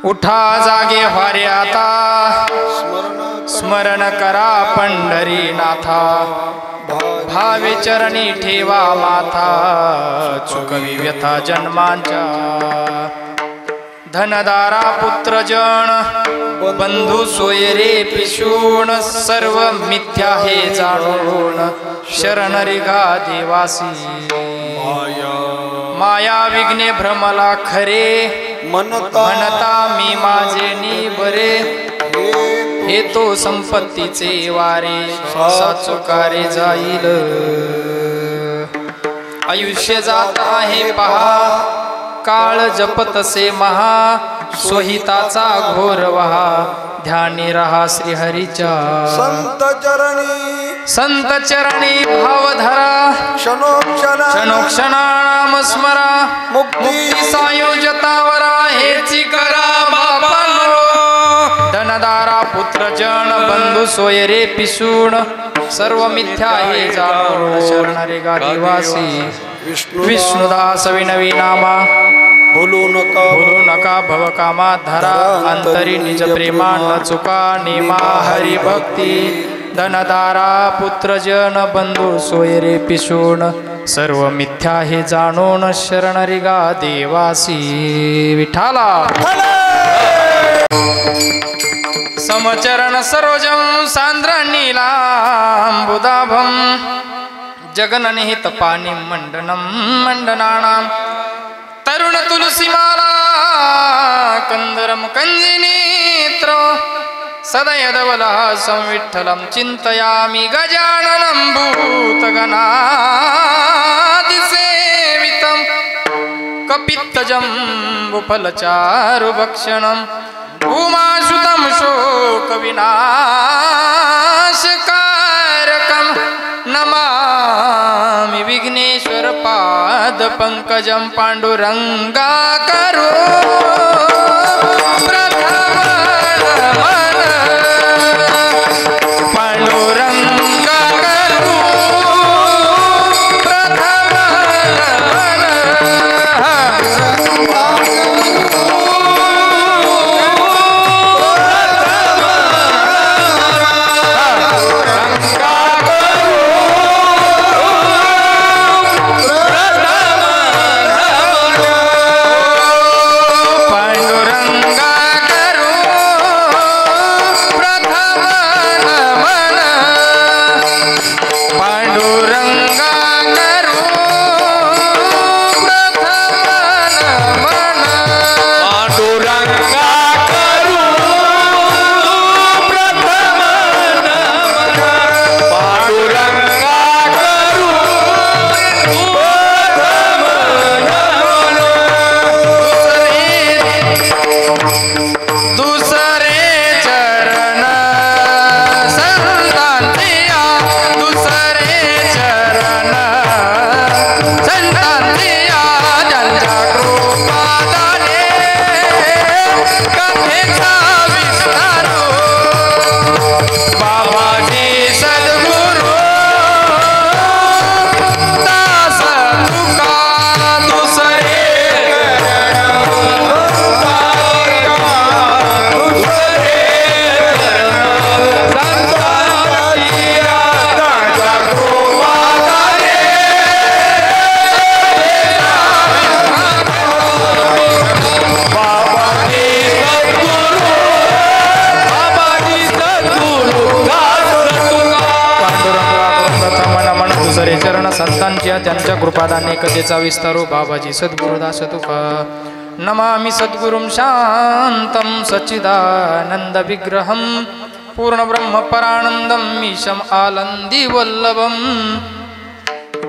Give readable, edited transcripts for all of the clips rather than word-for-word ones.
उठा जागे व्हारे आता, स्मरण करा पंढरीनाथा, भावे चरणी ठेवा माथा, चुकवी व्यथा जन्मांच्या. धनदारा पुत्रजन बंधू सोयरे पिशून, सर्व मिथ्या हे जाणून शरण रिगा देवासी. माया विघ्ने भ्रमला खरे, म्हणता मी माझे नी बरे, हे तो संपत्तीचे वारे, साचुकारे जाईल. आयुष्य जात आहे पहा, काळ जपतसे महा, स्वहिताचा घोर वहा, ध्यानी रहा श्रीहरीच्या. संत चरणी भाव धरा, क्षणोक्षणा नाम स्मरा, मुक्ती सायोजतावरा हेची करा बापानो. धनदारा पुत्रजन बंधू सोयरे पिसून, सर्व मिथ्या हे जाणून शरण रेगा देवासी. विष्णुदास विनवी नामा, बोलू नका भव कामा धरा, अंतरी निज प्रेमा न चुका नेमा हरी भक्ती. धनदारा पुत्रजन बंधू सोयरे पिशून, सर्व मिथ्या हे जाणून शरण रिगा देवासी. विठाला समचरण सरोजम सांद्र नीलांबुदाभम, जगननिहित पाणी मंडनम मंडनानां. तरुण तुलसीमाला कंदरम कंजिनेत्र, सदयदवलः संविठ्ठलं चिन्तयामि गजाननं भूतगणादिसेवितं. कपित्तजम्बुफलचारुभक्षणं उमाशुतं शोकविनाशकारकं. नमामि विघ्नेश्वर पाद पंकजं, पांडुरंगाकरो त्यांच्या कृपादाने कथेचा विस्तारो बाबाजी सद्गुरुदास तुका. नमामि सद्गुरुं शांतं सच्चिदानंद विग्रहं, पूर्ण ब्रह्म परानंदं ईशम् आलंदी वल्लभं.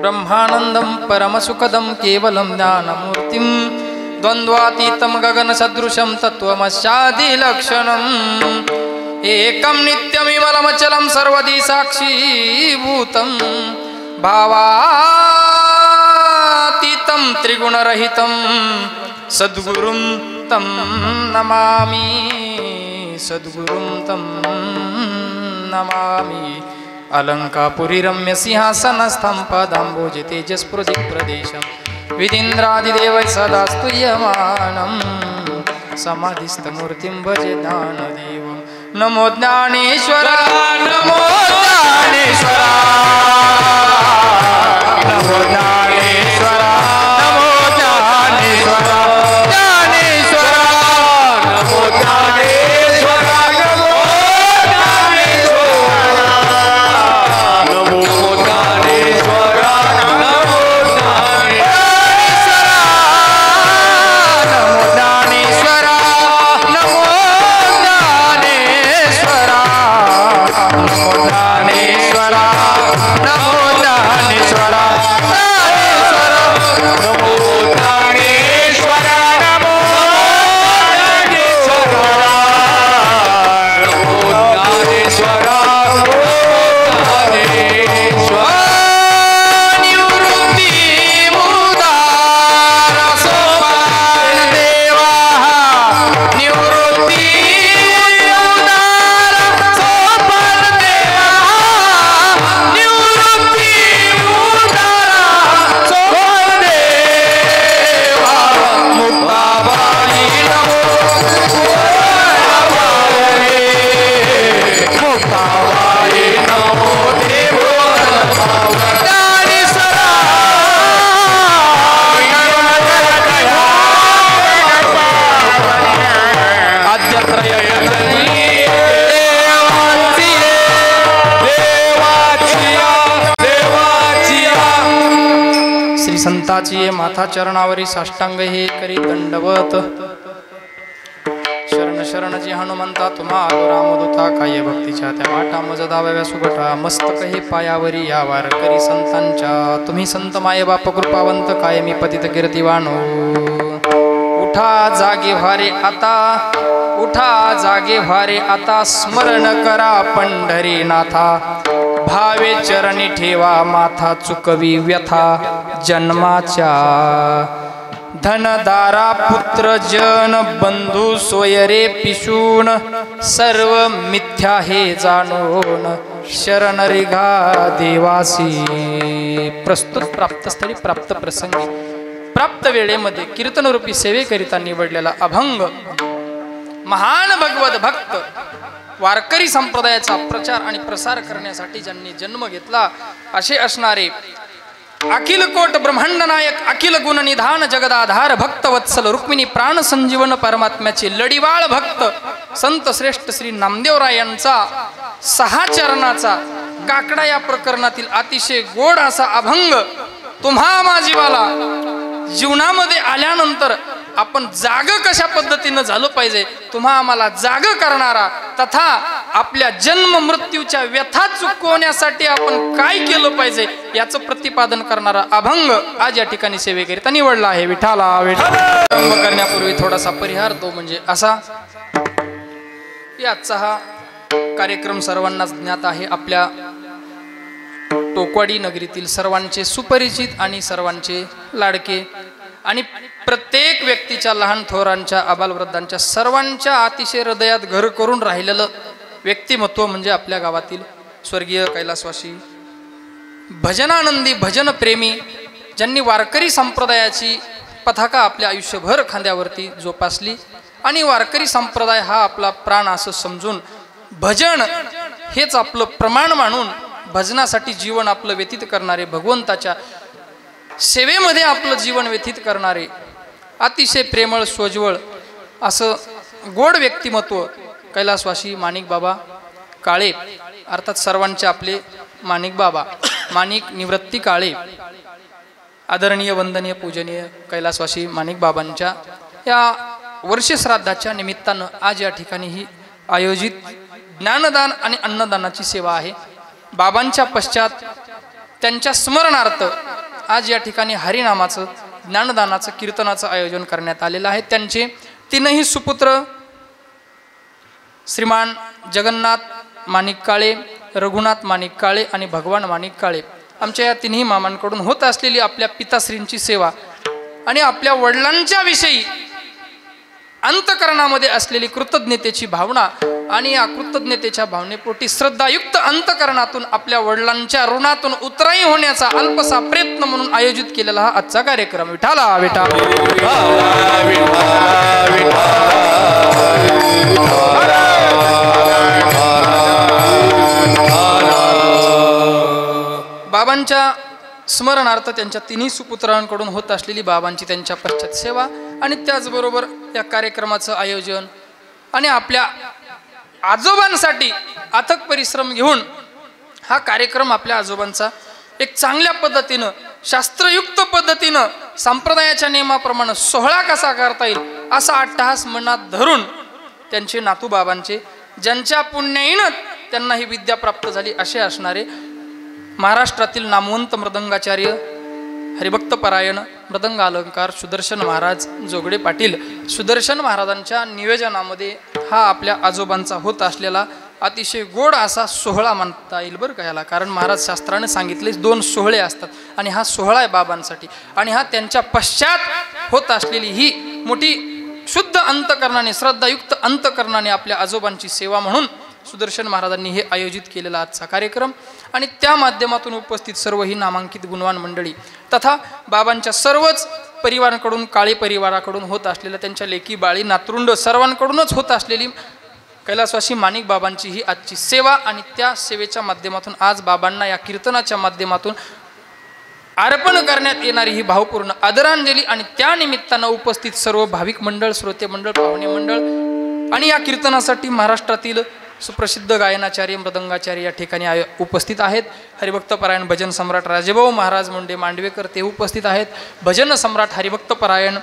ब्रह्मानंदं परमसुखदं केवलं ज्ञानमूर्तिं, द्वन्द्वातीतं गगन सदृशं तत्त्वमस्यादिलक्षणम्. एकं नित्यमिमलमचलं सर्वदी साक्षीभूतं, भावातीतं त्रिगुणरहितं सद्गुरुं तं नमामि. सद्गुरुं तं नमामि. अलंकापुरी रम्य सिंहासनस्थं पदाम्बोज तेजस्फुरदिक्प्रदेशं, विधीन्द्रादिदेवैः सदा स्तूयमानं. समाधिस्थ मूर्तिं भजे ज्ञानदेवं नमो ज्ञानेश्वरा नमो ज्ञानेश्वरा नमो ज्ञानेश्वरा नमो ज्ञानेश्वरा ज्ञानेश्वरा नमो ज्ञानेश्वरा नमो ज्ञानेश्वरा नमो ज्ञानेश्वरा नमो ज्ञानेश्वरा नमो ज्ञानेश्वरा नमो ज्ञानेश्वरा नमो ज्ञानेश्वरा नमो ज्ञानेश्वरा नमो ज्ञानेश्वरा निवृत्ति मुदार सोपान देवा निवृत्ति मुदार सोपान देवा निवृत्ती मुदार सोपान देवा मुक्ताबाई नमो मुक्ताबाई नमो देवो ज्ञानेश्वरा श्री संताची माथा चरणावरी साष्टांग हे करी दंडवत शरण शरण जी हनुमंता तुम्हा आलो रामदूता काय भक्तीच्या त्या वाटा मज दाव्या सुगठा मस्तक हे पायावरी या वार करी संतांच्या तुम्ही संत माये बाप कृपावंत कायमी पतित कीर्तिवानो उठा जागे व्हारे आता उठा जागे व्हारे आता स्मरण करा पंढरीनाथा भावे चरणी ठेवा माथा चुकवी व्यथा जन्माच्या धनदारा पुत्र जन बंधू सोयरे पिशून सर्व मिथ्या हे जाणून शरण रिघा देवासी प्रस्तुत प्राप्तस्थळी प्राप्त प्रसंगी प्राप्त वेळेमध्ये कीर्तनरूपी सेवेकरिता निवडलेला अभंग महान भगवत भक्त वारकरी संप्रदायाचा प्रचार आणि प्रसार करण्यासाठी ज्यांनी जन्म घेतला असे असणारे अखिल कोट ब्रह्मांड नायक अखिल गुण निधान जगदाधार भक्त वत्सल रुक्मिणी प्राण संजीवन परमात्म्याचे लढीवाळ भक्त संत श्रेष्ठ श्री नामदेवराय यांचा 6 चरणाचा काकडा या प्रकरणातील अतिशय गोड असा अभंग तुम्हा माझीवाला जीवनामध्ये आल्यानंतर आपण जाग कशा पद्धतीने झालो पाहिजे तुम्हा आम्हाला जाग करणारा तथा आपल्या जन्म मृत्यूच्या व्यथा चुकवण्यासाठी आपण काय केलं पाहिजे याचं प्रतिपादन करणारा अभंग आज या ठिकाणी सेवेकरिता निवडला आहे विठाला विठाला करण्यापूर्वी थोडासा परिहार तो म्हणजे असा की आजचा हा कार्यक्रम सर्वांनाच ज्ञात आहे आपल्या टोकवाडी नगरीतील सर्वांचे सुपरिचित आणि सर्वांचे लाडके आणि प्रत्येक व्यक्तीच्या लहान थोरांच्या आबालवृद्धांच्या सर्वांच्या अतिशय हृदयात घर करून राहिलेलं व्यक्तिमत्व म्हणजे आपल्या गावातील स्वर्गीय कैलासवासी भजनानंदी भजन प्रेमी ज्यांनी वारकरी संप्रदायाची पताका आपल्या आयुष्यभर खांद्यावरती जोपासली आणि वारकरी संप्रदाय हा आपला प्राण असं समजून भजन हेच आपलं प्रमाण मानून भजनासाठी जीवन आपलं व्यतीत करणारे भगवंताच्या सेवेमध्ये आपलं जीवन व्यतीत करणारे अतिशय प्रेमळ सोज्वळ असं गोड व्यक्तिमत्व कैलासवासी माणिक बाबा काळे अर्थात सर्वांचे आपले माणिक बाबा माणिक निवृत्ती काळे आदरणीय वंदनीय पूजनीय कैलासवासी माणिक बाबांच्या या वर्षश्राद्धाच्या निमित्तानं आज या ठिकाणी ही आयोजित ज्ञानदान आणि अन्नदानाची सेवा आहे बाबांच्या पश्चात त्यांच्या स्मरणार्थ आज या ठिकाणी हरिनामाचं ज्ञानदानाचं कीर्तनाचं आयोजन करण्यात आलेलं आहे त्यांचे 3ही सुपुत्र श्रीमान जगन्नाथ माणिक काळे रघुनाथ माणिक काळे आणि भगवान माणिक काळे आमच्या या 3ही मामांकडून होत असलेली आपल्या पिताश्रींची सेवा आणि आपल्या वडिलांच्या विषयी अंतकरणामध्ये असलेली कृतज्ञतेची भावना आणि या कृतज्ञतेच्या भावनेपोटी श्रद्धायुक्त अंतकरणातून आपल्या वडिलांच्या ऋणातून उतराई होण्याचा अल्पसा प्रयत्न म्हणून आयोजित केलेला हा आजचा कार्यक्रम. विठाला विठाला बाबांच्या स्मरणार्थ त्यांच्या तिन्ही सुपुत्रांकडून होत असलेली बाबांची त्यांच्या पश्चात सेवा आणि त्याचबरोबर या कार्यक्रमाचं आयोजन आणि आपल्या आजोबांसाठी अथक परिश्रम घेऊन हा कार्यक्रम आपल्या आजोबांचा एक चांगल्या पद्धतीनं शास्त्रयुक्त पद्धतीनं संप्रदायाच्या नियमाप्रमाणे सोहळा कसा करता येईल असा अट्टहास मनात धरून त्यांचे नातू बाबांचे ज्यांच्या पुण्याईनं त्यांना ही विद्या प्राप्त झाली असे असणारे महाराष्ट्रातील नामवंत मृदंगाचार्य हरिभक्त परायण मृदंग अलंकार सुदर्शन महाराज जोगडे पाटील सुदर्शन महाराजांच्या नियोजनामध्ये हा आपल्या आजोबांचा होत असलेला अतिशय गोड असा सोहळा म्हणता येईल बरं का याला. कारण महाराज शास्त्राने सांगितले 2 सोहळे असतात आणि हा सोहळा आहे बाबांसाठी आणि हा त्यांच्या पश्चात होत असलेली ही मोठी शुद्ध अंतकरणाने श्रद्धायुक्त अंतकरणाने आपल्या आजोबांची सेवा म्हणून सुदर्शन महाराजांनी हे आयोजित केलेला आजचा कार्यक्रम आणि त्या माध्यमातून उपस्थित सर्व ही नामांकित गुणवान मंडळी तथा बाबांच्या सर्वच परिवाराकडून काळे परिवाराकडून होत असलेल्या त्यांच्या लेकी बाळी नातरुंड सर्वांकडूनच होत असलेली कैलासवासी माणिक बाबांची ही आजची सेवा आणि त्या सेवेच्या माध्यमातून आज बाबांना या कीर्तनाच्या माध्यमातून अर्पण करण्यात येणारी ही भावपूर्ण आदरांजली आणि त्या निमित्तानं उपस्थित सर्व भाविक मंडळ श्रोते मंडळ पाहुणे मंडळ आणि या कीर्तनासाठी महाराष्ट्रातील सुप्रसिद्ध गायनाचार्य मृदंगाचार्य या ठिकाणी उपस्थित आहेत. हरिभक्त परायण भजन सम्राट राजेभाऊ महाराज मुंडे मांडवेकर ते उपस्थित आहेत. भजन सम्राट हरिभक्त परायण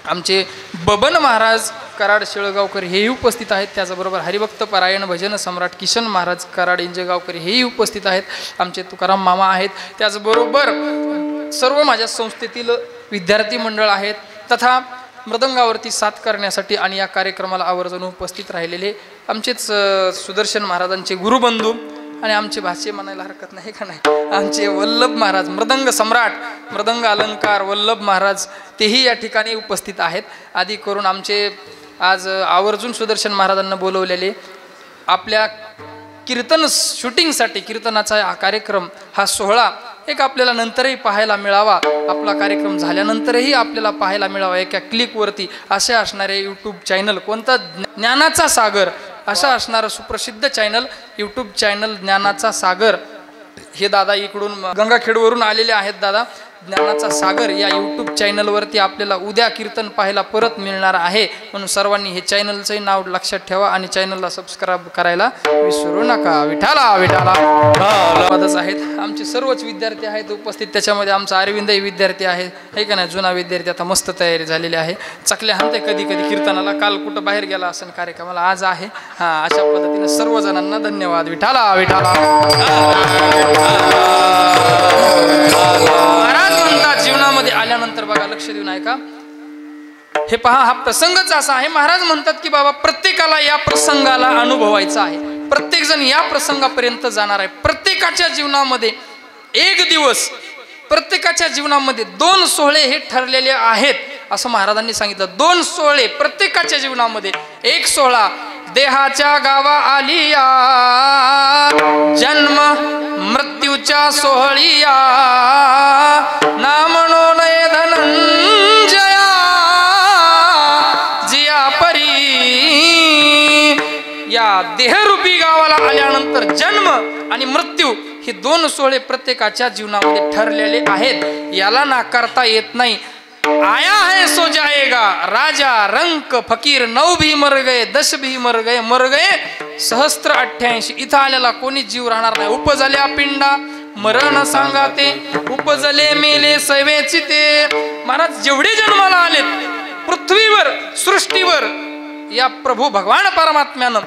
आमचे बबन महाराज कराड शेळगावकर हेही उपस्थित आहेत. त्याचबरोबर हरिभक्त परायण भजन सम्राट किशन महाराज कराड इंजेगावकर हेही उपस्थित आहेत. आमचे तुकाराम मामा आहेत. त्याचबरोबर सर्व माझ्या संस्थेतील विद्यार्थी मंडळ आहेत तथा मृदंगावरती साथ करण्यासाठी आणि या कार्यक्रमाला आवर्जून उपस्थित राहिलेले आमचेच सुदर्शन महाराजांचे गुरुबंधू आणि आमचे भाषे म्हणायला हरकत नाही का नाही आमचे वल्लभ महाराज मृदंग सम्राट मृदंग अलंकार वल्लभ महाराज तेही या ठिकाणी उपस्थित आहेत. आदी करून आमचे आज आवर्जून सुदर्शन महाराजांना बोलवलेले आपल्या कीर्तन शूटिंगसाठी कीर्तनाचा हा कार्यक्रम हा सोहळा एक आपल्याला नंतरही पाहायला मिळावा आपला कार्यक्रम झाल्यानंतरही आपल्याला पाहायला मिळावा एका क्लिकवरती असे असणारे यूट्यूब चॅनल कोणता ज्ञानाचा सागर असा असणारं सुप्रसिद्ध चॅनल यूट्यूब चॅनल ज्ञानाचा सागर हे दादा इकडून गंगाखेडवरून आलेले आहेत. दादा ज्ञानाचा सागर या यूट्यूब चॅनलवरती आपल्याला उद्या कीर्तन पाहायला परत मिळणार आहे म्हणून सर्वांनी हे चॅनलचंही नाव लक्षात ठेवा आणि चॅनलला सबस्क्राईब करायला विसरू नका. विठाला विठाला आहेत आमचे सर्वच विद्यार्थी आहेत उपस्थित. त्याच्यामध्ये आमचा अरविंदही विद्यार्थी आहे हे का नाही जुना विद्यार्थी आता मस्त तयारी झालेली आहे. चकल्या हाणते कधी कधी कीर्तनाला काल कुठं बाहेर गेला असं कार्यक्रमाला आज आहे. हां अशा पद्धतीने सर्वजणांना धन्यवाद. विठाला विठाला म्हणतात जीवनामध्ये आल्यानंतर बघा लक्ष देऊन ऐका हे पहा हा प्रसंगच असा आहे. महाराज म्हणतात की बाबा प्रत्येकाला या प्रसंगाला अनुभवायचा आहे. प्रत्येक जण या प्रसंगापर्यंत जाणार आहे. प्रत्येकाच्या जीवनामध्ये एक दिवस प्रत्येकाच्या जीवनामध्ये 2 सोहळे हे ठरलेले आहेत असं महाराजांनी सांगितलं. 2 सोहळे प्रत्येकाच्या जीवनामध्ये. एक सोहळा देहाच्या गावा आलिया जन्म मृत्यूच्या सोहळिया ना म्हणो नये धनंजया जिया परी. या देहरूपी गावाला आल्यानंतर जन्म आणि मृत्यू हे 2 सोहळे प्रत्येकाच्या जीवनामध्ये ठरलेले आहेत. याला नाकारता येत नाही. आया है सो जाएगा राजा रंक फकीर 9 भी मर गए 10 भी मर गए सहस्त्र 88. इथं आलेला कोणी जीव राहणार नाही. उपजल्या पिंडा मरण सांगा ते उपजले मेले सैवेची ते. महाराज जेवढे जन्माला आलेत पृथ्वीवर सृष्टीवर या प्रभू भगवान परमात्म्यानं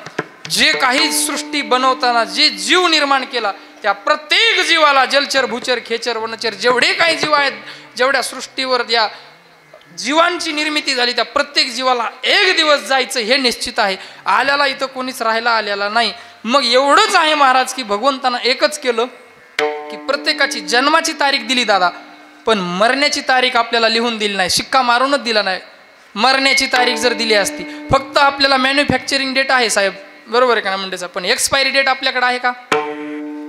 जे काही सृष्टी बनवताना जे जीव निर्माण केला त्या प्रत्येक जीवाला जलचर भूचर खेचर वनचर जेवढे काही जीव आहेत जेवढ्या सृष्टीवर या जीवांची निर्मिती झाली त्या प्रत्येक जीवाला एक दिवस जायचं हे निश्चित आहे. आल्याला इथं कोणीच राहायला आलेला नाही. मग एवढंच आहे महाराज की भगवंतानं एकच केलं की प्रत्येकाची जन्माची तारीख दिली दादा पण मरण्याची तारीख आपल्याला लिहून दिली नाही. शिक्का मारूनच दिला नाही. मरण्याची तारीख जर दिली असती फक्त आपल्याला मॅन्युफॅक्चरिंग डेट आहे साहेब बरोबर आहे का ना म्हणतेचा, पण एक्सपायरी डेट आपल्याकडे आहे का?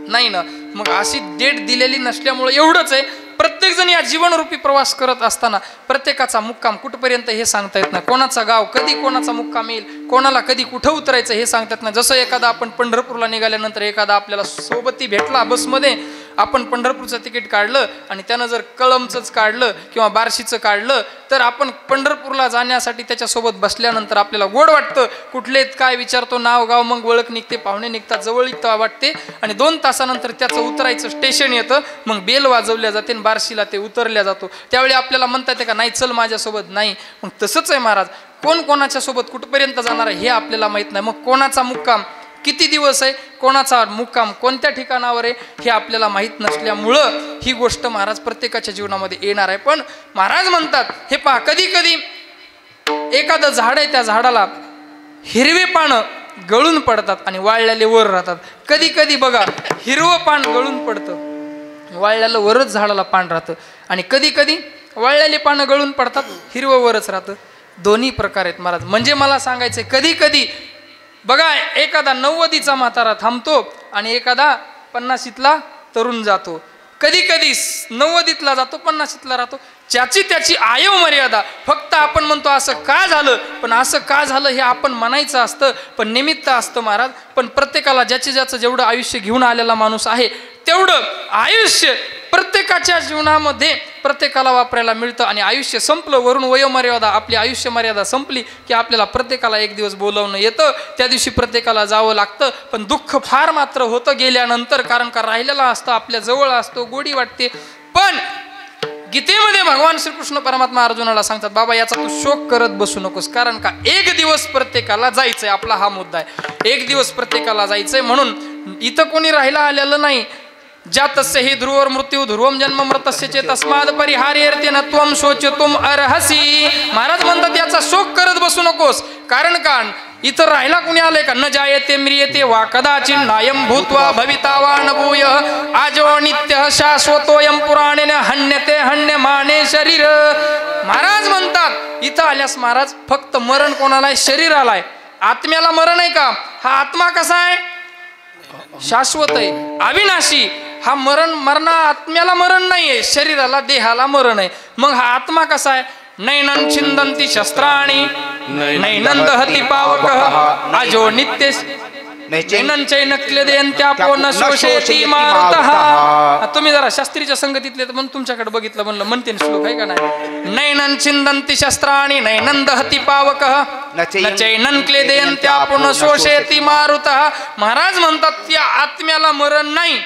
नाही ना. मग अशी डेट दिलेली नसल्यामुळे एवढंच आहे, प्रत्येक जण या जीवनरूपी प्रवास करत असताना प्रत्येकाचा मुक्काम कुठपर्यंत हे सांगता येत नाही. कोणाचा गाव कधी कोणाचा मुक्काम येईल, कोणाला कधी कुठं उतरायचं हे सांगता येत नाही. जसं एखादा आपण पंढरपूरला निघाल्यानंतर एखादा आपल्याला सोबती भेटला बसमध्ये, आपण पंढरपूरचं तिकीट काढलं आणि त्यानं जर कळमचंच काढलं किंवा बार्शीचं काढलं तर आपण पंढरपूरला जाण्यासाठी त्याच्यासोबत बसल्यानंतर आपल्याला गोड वाटतं. कुठले काय विचारतो, नाव गाव, मग ओळख निघते, पाहुणे निघतात, जवळीकता वाटते आणि 2 तासानंतर त्याचं उतरायचं स्टेशन येतं. मग बेल वाजवल्या जाते आणि बार्शीला ते उतरल्या जातो. त्यावेळी आपल्याला म्हणता येते का नाही चल माझ्यासोबत? नाही. मग तसंच आहे महाराज, कोण कोणाच्या सोबत कुठपर्यंत जाणार आहे हे आपल्याला माहीत नाही. मग कोणाचा मुक्काम किती दिवस आहे, कोणाचा मुक्काम कोणत्या ठिकाणावर आहे हे आपल्याला माहीत नसल्यामुळं ही गोष्ट महाराज प्रत्येकाच्या जीवनामध्ये येणार आहे. पण महाराज म्हणतात हे पहा, कधी कधी एखादं झाड आहे, त्या झाडाला हिरवे पानं गळून पडतात आणि वाळलेले वर राहतात. कधी कधी बघा हिरवं पान गळून पडतं, वाळलेलं वरच झाडाला पान राहतं, आणि कधी कधी वाळलेले पानं गळून पडतात, हिरवं वरच राहतं. दोन्ही प्रकार आहेत महाराज. म्हणजे मला सांगायचंय, कधी कधी बघा एखादा 90चा म्हातारा थांबतो आणि एखादा 50ला तरुण जातो. कधी कधी 90ला जातो, 50ला राहतो. त्याची आयु मर्यादा फक्त आपण म्हणतो असं का झालं, पण असं का झालं हे आपण म्हणायचं असतं, पण निमित्त असतं महाराज. पण प्रत्येकाला ज्याचं जेवढं आयुष्य घेऊन आलेला माणूस आहे तेवढं आयुष्य प्रत्येकाच्या जीवनामध्ये प्रत्येकाला वापरायला मिळतं. आणि आयुष्य संपलं, वरून वयोमर्यादा, आपली आयुष्य मर्यादा संपली की आपल्याला प्रत्येकाला एक दिवस बोलावणं येतं. त्या दिवशी प्रत्येकाला जावं लागतं. पण दुःख फार मात्र होतं गेल्यानंतर, कारण का राहिलेला असतं, आपल्या जवळ असतो, गोडी वाटते. पण गीतेमध्ये भगवान श्रीकृष्ण परमात्मा अर्जुनाला सांगतात, बाबा याचा तू शोक करत बसू नकोस, कारण का एक दिवस प्रत्येकाला जायचंय. आपला हा मुद्दा आहे, एक दिवस प्रत्येकाला जायचंय. म्हणून इथं कोणी राहिला आलेलं नाही. जातस्य हि ध्रुवर मृत्यू ध्रुवम जन्म मृतस्य चे तस्माद परिहार्यते न त्वं शोचतुम अर्हसि. महाराज म्हणतात याचा शोक करत बसू नकोस, कारण का इथं राहिला कुणी आलंय का? न जायते म्रियते वा कदाचित नायम भूत्वा भविता वा न भूय आजो नित्य शाश्वतोयम पुराणेन हन्यते हन्यमाने शरीर. महाराज म्हणतात इथं आल्यास महाराज फक्त मरण कोणाला आहे? शरीराला आहे. आत्म्याला मरण आहे का? हा आत्मा कसा आहे? शाश्वत आहे, अविनाशी. हा मरणा आत्म्याला मरण नाहीये, शरीराला देहाला मरण आहे. मग हा आत्मा कसा आहे? नैनं छिंदन्ति शस्त्राणि नैनं दहति पावकः अजो नित्य नैनं चैन क्लेदयन्त्यापो न शोषयति मारुतः. तुम्ही जरा शास्त्रीच्या संगतीतले तर म्हणून तुमच्याकडे बघितलं, म्हणलं म्हणते श्लोक आहे का नाही? नैनं छिंदन्ति शस्त्राणि नैनं दहति पावकः न चैनं क्लेदयन्त्यापो न शोषयति मारुतः. महाराज म्हणतात त्या आत्म्याला मरण नाही.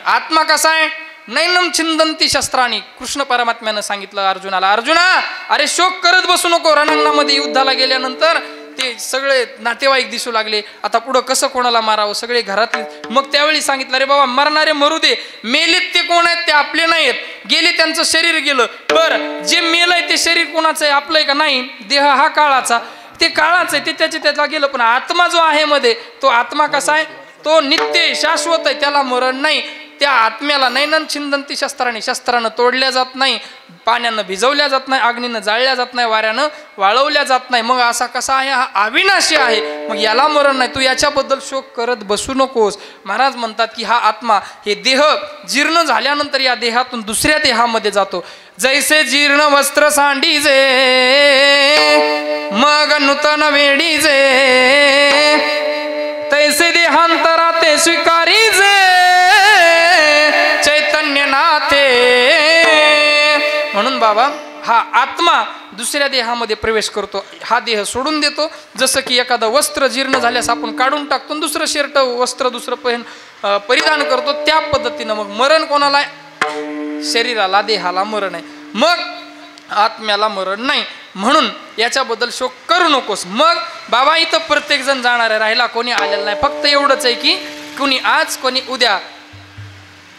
आत्मा कसा आहे? नैनम छिंदन्ति शस्त्राणी. कृष्ण परमात्म्यानं सांगितलं अर्जुनाला, अर्जुना अरे शोक करत बसू नको. रणांगणामध्ये युद्धाला गेल्यानंतर ते सगळे नातेवाईक दिसू लागले, आता पुढं कसं कोणाला मारावं, सगळे घरातले. मग त्यावेळी सांगितलं अरे बाबा मरणारे मरू दे, मेलेत ते कोण आहेत? ते आपले नाहीत, गेले त्यांचं शरीर गेलं. बरं जे मेलंय ते शरीर कोणाचं आहे? आपलंय का? नाही. देह हा काळाचा, ते काळाचं आहे, ते त्याला गेलं. पण आत्मा जो आहे मध्ये, तो आत्मा कसा आहे? तो नित्य शाश्वत आहे, त्याला मरण नाही. त्या आत्म्याला नैनन छिंदन्ति शस्त्राने, शस्त्रानं तोडल्या जात नाही, पाण्यानं भिजवल्या जात नाही, अग्नीनं जाळल्या जात नाही, वाऱ्यानं वाळवल्या जात नाही. मग असा कसा आहे? हा अविनाशी आहे, मग याला मरण नाही. तू याच्याबद्दल शोक करत बसू नकोस. महाराज म्हणतात की हा आत्मा, हे देह जीर्ण झाल्यानंतर या देहातून दुसऱ्या देहामध्ये जातो. जैसे जीर्ण वस्त्र सांडीजे मग नूतन वेडीजे, तैसे देहांतरा ते स्वीकारीजे चैतन्य नाथे. म्हणून बाबा हा आत्मा दुसऱ्या देहामध्ये प्रवेश करतो, हा देह सोडून देतो. जसं की एखादं वस्त्र जीर्ण झाल्यास आपण काढून टाकतो, दुसरं शर्ट वस्त्र दुसरं परिधान करतो, त्या पद्धतीनं मग मरण कोणाला आहे? शरीराला, देहाला मरण आहे, मग आत्म्याला मरण नाही. म्हणून याच्याबद्दल शोक करू नकोस. मग बाबा इथं प्रत्येक जण जाणार आहे, राहिला कोणी आलेला नाही. फक्त एवढंच आहे की कोणी आज कोणी उद्या.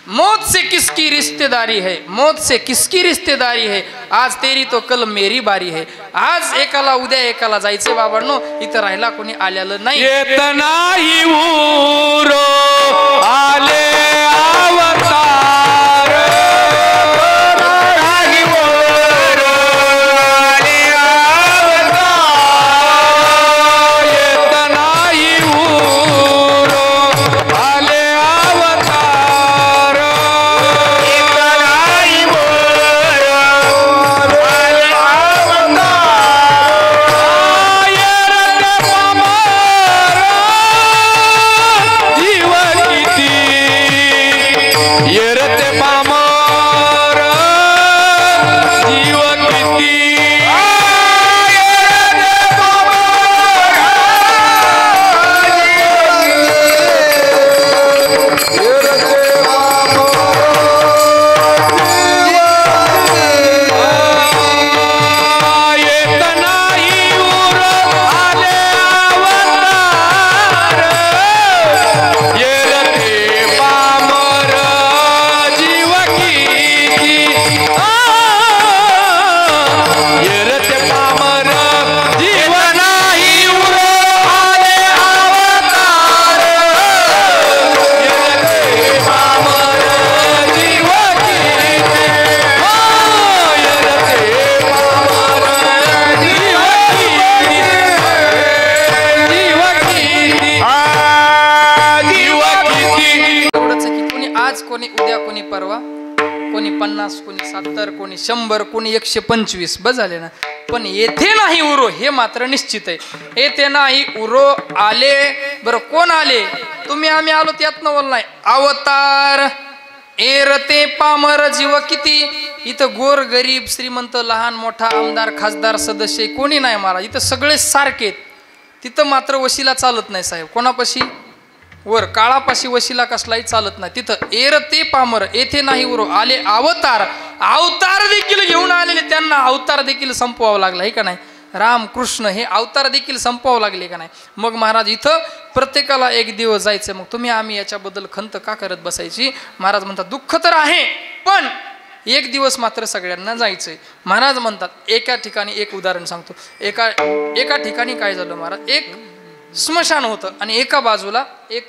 मौत से किसकी रिश्तेदारी है, मौत से किसकी रिश्तेदारी है, आज तेरी तो कल मेरी बारी है. आज एकाला उद्या एकाला जायचे बाबांनो, इथं राहिला कोणी आलेलं नाही. नाही उरो आले अवतार नाही उरो कोणी परवा, कोणी 50, कोणी 70, कोणी 100, कोणी 125, बस झाले ना. पण येथे नाही उरो हे मात्र निश्चित आहे. येथे नाही उरो आले. बरं कोण आले? तुम्ही आम्ही आलो त्यात नवल नाही. अवतार एरते पामर जीव किती. इथं गोर गरीब श्रीमंत लहान मोठा आमदार खासदार सदस्य कोणी नाही महाराज. इथं सगळे सारखेत. तिथं मात्र वशिला चालत नाही साहेब. कोणापाशी? वर काळापाशी वशिला कसलाही चालत नाही. तिथं एरते पामर येथे नाही उरो आले. अवतार अवतार देखील घेऊन आलेले त्यांना अवतार देखील संपवावं लागला आहे का नाही. राम कृष्ण हे अवतार देखील संपवावं लागले का नाही. मग महाराज इथं प्रत्येकाला एक दिवस जायचं. मग तुम्ही आम्ही याच्याबद्दल खंत का करत बसायची. महाराज म्हणतात दुःख तर आहे पण एक दिवस मात्र सगळ्यांना जायचंय. महाराज म्हणतात एका ठिकाणी एक उदाहरण सांगतो. एका ठिकाणी काय झालं महाराज. एक स्मशान होतं आणि एका बाजूला एक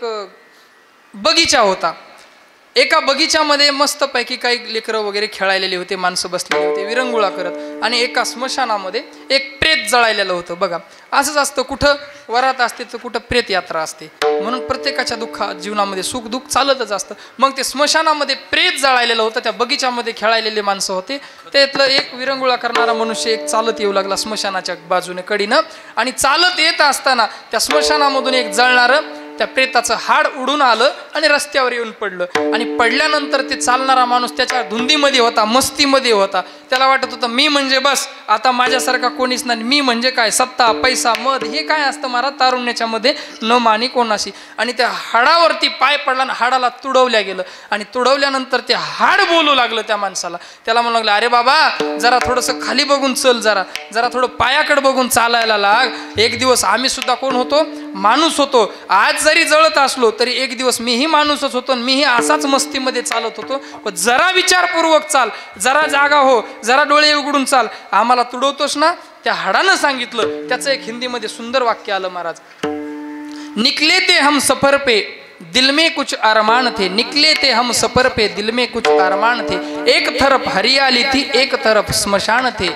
बगीचा होता. एका बगीच्यामध्ये मस्तपैकी काही लेकरं वगैरे खेळायलेले होते, माणसं बसलेले होते विरंगुळा करत. आणि एका स्मशानामध्ये एक प्रेत जळायलेलं होतं. बघा असंच असतं, कुठं वरात असते तर कुठं प्रेत यात्रा असते. म्हणून प्रत्येकाच्या जीवनामध्ये सुख दुःख चालतच असतं. मग ते स्मशानामध्ये प्रेत जळायलेलं होतं. त्या बगीच्यामध्ये खेळायलेले माणसं होते. त्यातलं एक विरंगुळा करणारा मनुष्य एक चालत येऊ लागला स्मशानाच्या बाजूने कडीनं. आणि चालत येत असताना त्या स्मशानामधून एक जळणारं त्या प्रेताचं हाड उडून आलं आणि रस्त्यावर येऊन पडलं. आणि पडल्यानंतर ते चालणारा माणूस त्याच्या धुंदीमध्ये होता, मस्तीमध्ये होता. त्याला वाटत होतं मी म्हणजे बस आता माझ्यासारखा कोणीच नाही. मी म्हणजे काय सत्ता पैसा मद हे काय असतं महाराज तारुण्याच्या मध्ये न मानी कोणाशी. आणि त्या हाडावरती पाय पडला आणि हाडाला तुडवल्या गेलं. आणि तुडवल्यानंतर ते हाड बोलू लागलं त्या माणसाला. त्याला म्हणू लागलं अरे बाबा जरा थोडंसं खाली बघून चल, जरा थोडं पायाकडे बघून चालायला लाग. एक दिवस आम्ही सुद्धा कोण होतो? माणूस होतो. आज जरी जळत असलो तरी एक दिवस मीही माणूसच होतो आणि मीही असाच मस्तीमध्ये चालत होतो. पण जरा विचारपूर्वक चाल, जरा जागा हो, जरा डोळे उघडून चाल. आम्हाला तुडवतोस ना. त्या हाडानं सांगितलं. त्याचं एक हिंदीमध्ये सुंदर वाक्य आलं महाराज. निकले ते हम सफर पे दिल में कुछ अरमान थे. निकले थे हम सफर पे दिल में कुछ अरमान थे. एक तरफ हरियाली थी एक तरफ स्मशान थे.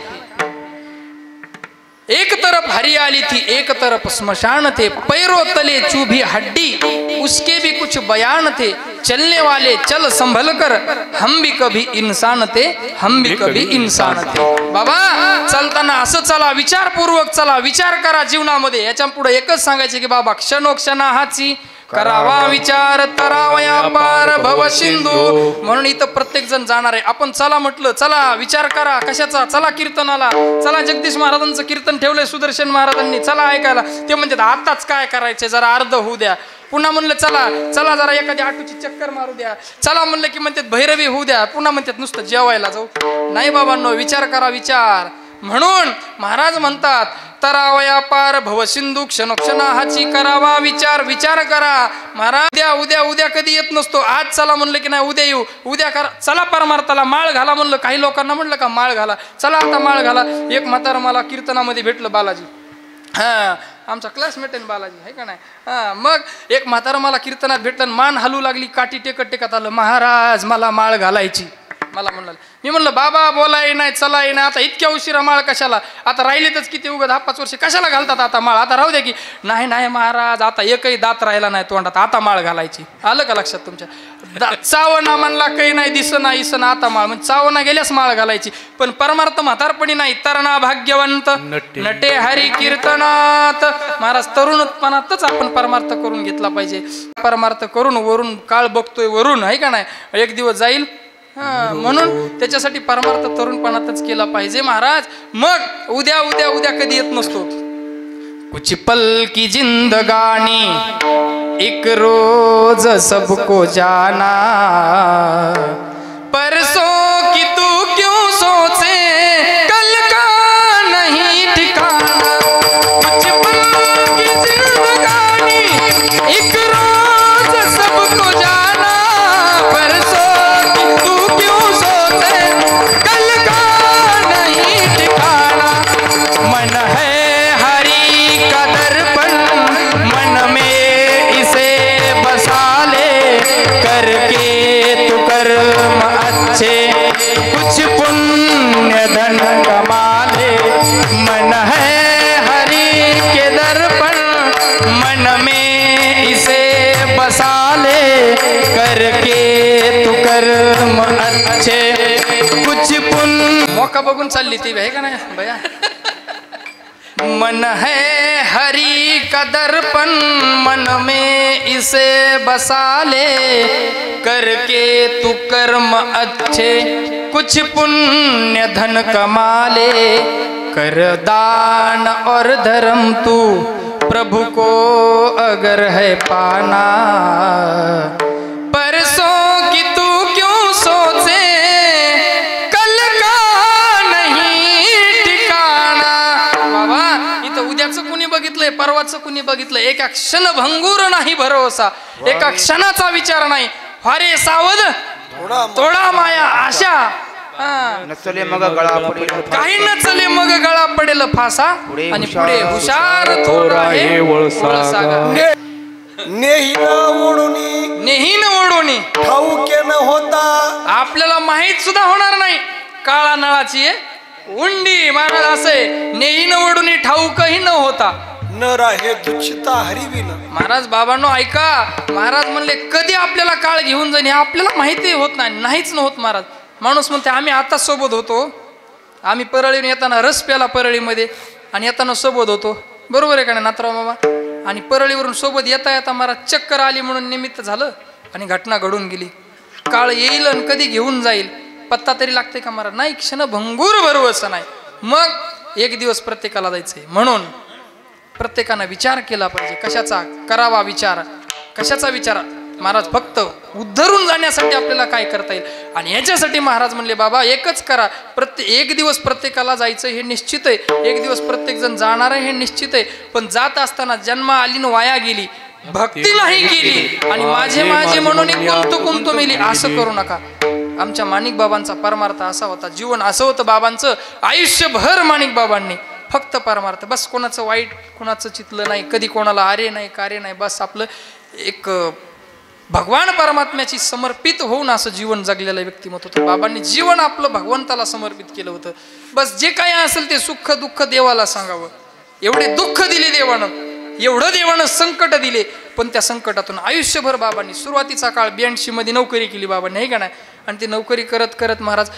एक तरफ हरियाली थी एक तरफ स्मशान थे. पैरों तले चूभी हड्डी उसके भी कुछ बयान थे. चलने वाले चल संभल कर हम भी कभी इंसान थे, हम भी कभी इंसान थे. बाबा चालताना असं चला, विचारपूर्वक चला, विचार करा जीवनामध्ये. याच्या पुढे एकच सांगायचे की बाबा क्षणोक्षणा हाची करावा विचार तरावया पार भव सिंधू. म्हणून इथं प्रत्येक जण जाणार आहे. आपण चला म्हटलं, चला विचार करा. कशाचा? चला कीर्तनाला. चला जगदीश महाराजांचं कीर्तन ठेवलंय सुदर्शन महाराजांनी, चला ऐकायला. ते म्हणतात आताच काय करायचे, जरा अर्ध होऊ द्या. पुन्हा म्हणलं चला जरा एखादी आटूची चक्कर मारू द्या. चला म्हणलं की म्हणतात भैरवी होऊ द्या. पुन्हा म्हणतात नुसतं जेवायला जाऊ. नाही बाबांनो, विचार करा विचार. म्हणून महाराज म्हणतात तरावया पार भव सिंधू क्षणोक्षणा हाची करावा विचार. विचार करा महाराज. उद्या कधी येत नसतो. आज चला म्हणलं की नाही उद्या येऊ, उद्या करा. चला परमार्थाला माळ घाला म्हणलं. काही लोकांना म्हणलं का माळ घाला, चला आता माळ घाला. एक म्हातारं मला कीर्तनामध्ये भेटलं, बालाजी. हा आमचा क्लासमेट आहे बालाजी, आहे का नाही. हा मग एक म्हातारं मला कीर्तनात भेटलं, मान हलू लागली, काठी टेकत आलं. महाराज मला माळ घालायची. मला म्हणलं, मी म्हणलं बाबा बोलाय नाही चलाय नाही, आता इतक्या उशिरा माळ कशाला, आता राहिलेतच किती उगा 10-5 वर्ष कशाला घालतात आता माळ, आता राहू द्या की. नाही महाराज आता एकही दात राहिला नाही तोंडात, आता माळ घालायची. आलं का लक्षात तुमच्या. चावना म्हणला काही नाही दिसना इसना, आता माळ म्हणजे चावना गेल्यास माळ घालायची. पण परमार्थ म्हातारपणी नाही. तरणा भाग्यवंत नटे हरी कीर्तनात. महाराज तरुणपणातच आपण परमार्थ करून घेतला पाहिजे. परमार्थ करून वरून काळ बघतोय वरून, आहे का नाही, एक दिवस जाईल. म्हणून त्याच्यासाठी परमार्थ तरुणपणातच केला पाहिजे महाराज. मग उद्या कधी येत नसतो. कुछ पल की जिंदगानी एक रोज सबको जाना, परसों की तू क्यों सोचे कल का नहीं ठिकाना. कुछ पल की जिंदगानी एक रोज सबको जाना, परसों मन है हरि का दर्पण, मन में इसे बसा ले, करके तू कर्म अच्छे कुछ पुण्य धन कमा ले. मन है हरि के दर्पण, मन में इसे बसा ले, करके तू कर्म अच्छे कुछ पुण्य मौका बघून चालली ती आहे का नाही भैया मन है हरि का दर्पण मन में इसे बसा ले करके तू कर्म अच्छे कुछ पुण्य धन कमा ले कर दान और धर्म तू प्रभु को अगर है पाना परसों की तू क्यों सोचे कल का नहीं ठिकाणा बाबा इथं उद्याचं कुणी बघितलंय परवाचं कुणी बघितलंय एका क्षणभंगूर नाही भरोसा एका क्षणाचा विचार नाही फारे सावध तोडा माया आशा नचले मग गळा पडेल काही नचले मग गळा पडेल फासा आणि पुढे हुशार थोडा हे वळसागा नेहीन ओढुनी ठाऊके न होता आपल्याला माहित सुद्धा होणार नाही काळा नळाची उंडी महाराज असे नेहीन ओढुनी ठाऊकही न होता न राहे दुच्छिता हरिविन महाराज बाबांनो ऐका महाराज म्हणले कधी आपल्याला काळ घेऊन जाईल हे आपल्याला माहिती होत नाही नाहीच न होत महाराज माणूस म्हणते आम्ही आता सोबत होतो आम्ही परळीने येताना रस प्याला परळीमध्ये आणि येताना सोबत होतो बरोबर आहे का नाही नाथराव मामा आणि परळीवरून सोबत येता येता मला चक्कर आली म्हणून निमित्त झालं आणि घटना घडून गेली काळ येईल आणि कधी घेऊन जाईल पत्ता तरी लागते का महाराज नाही क्षणभंगूर भरवसं नाही मग एक दिवस प्रत्येकाला जायचंय म्हणून प्रत्येकानं विचार केला पाहिजे कशाचा करावा विचार कशाचा विचार महाराज फक्त उद्धरून जाण्यासाठी आपल्याला काय करता येईल आणि याच्यासाठी महाराज म्हणले बाबा एकच करा एक दिवस प्रत्येकाला जायचं हे निश्चित आहे एक दिवस प्रत्येक जण जाणार आहे हे निश्चित आहे पण जात असताना जन्म आली न वाया गेली भक्ती नाही केली आणि माझे माझे म्हणून कोणतो मेली असं करू नका आमच्या माणिक बाबांचा परमार्थ असा होता जीवन असं होतं बाबांचं आयुष्यभर माणिक बाबांनी फक्त परमार्थ बस कोणाचं वाईट कोणाचं चितलं नाही कधी कोणाला आरे नाही कार्य नाही बस आपलं एक भगवान परमात्म्याची समर्पित होऊन असं जीवन जगलेलं व्यक्तिमत्व होतं बाबांनी जीवन आपलं भगवंताला समर्पित केलं होतं बस जे काही असेल ते सुख दुःख देवाला सांगावं एवढे दुःख दिले देवानं एवढं देवानं संकट दिले पण त्या संकटातून आयुष्यभर बाबांनी सुरुवातीचा काळ 82 मध्ये नोकरी केली बाबांनी हे का नाही आणि ती नोकरी करत करत महाराज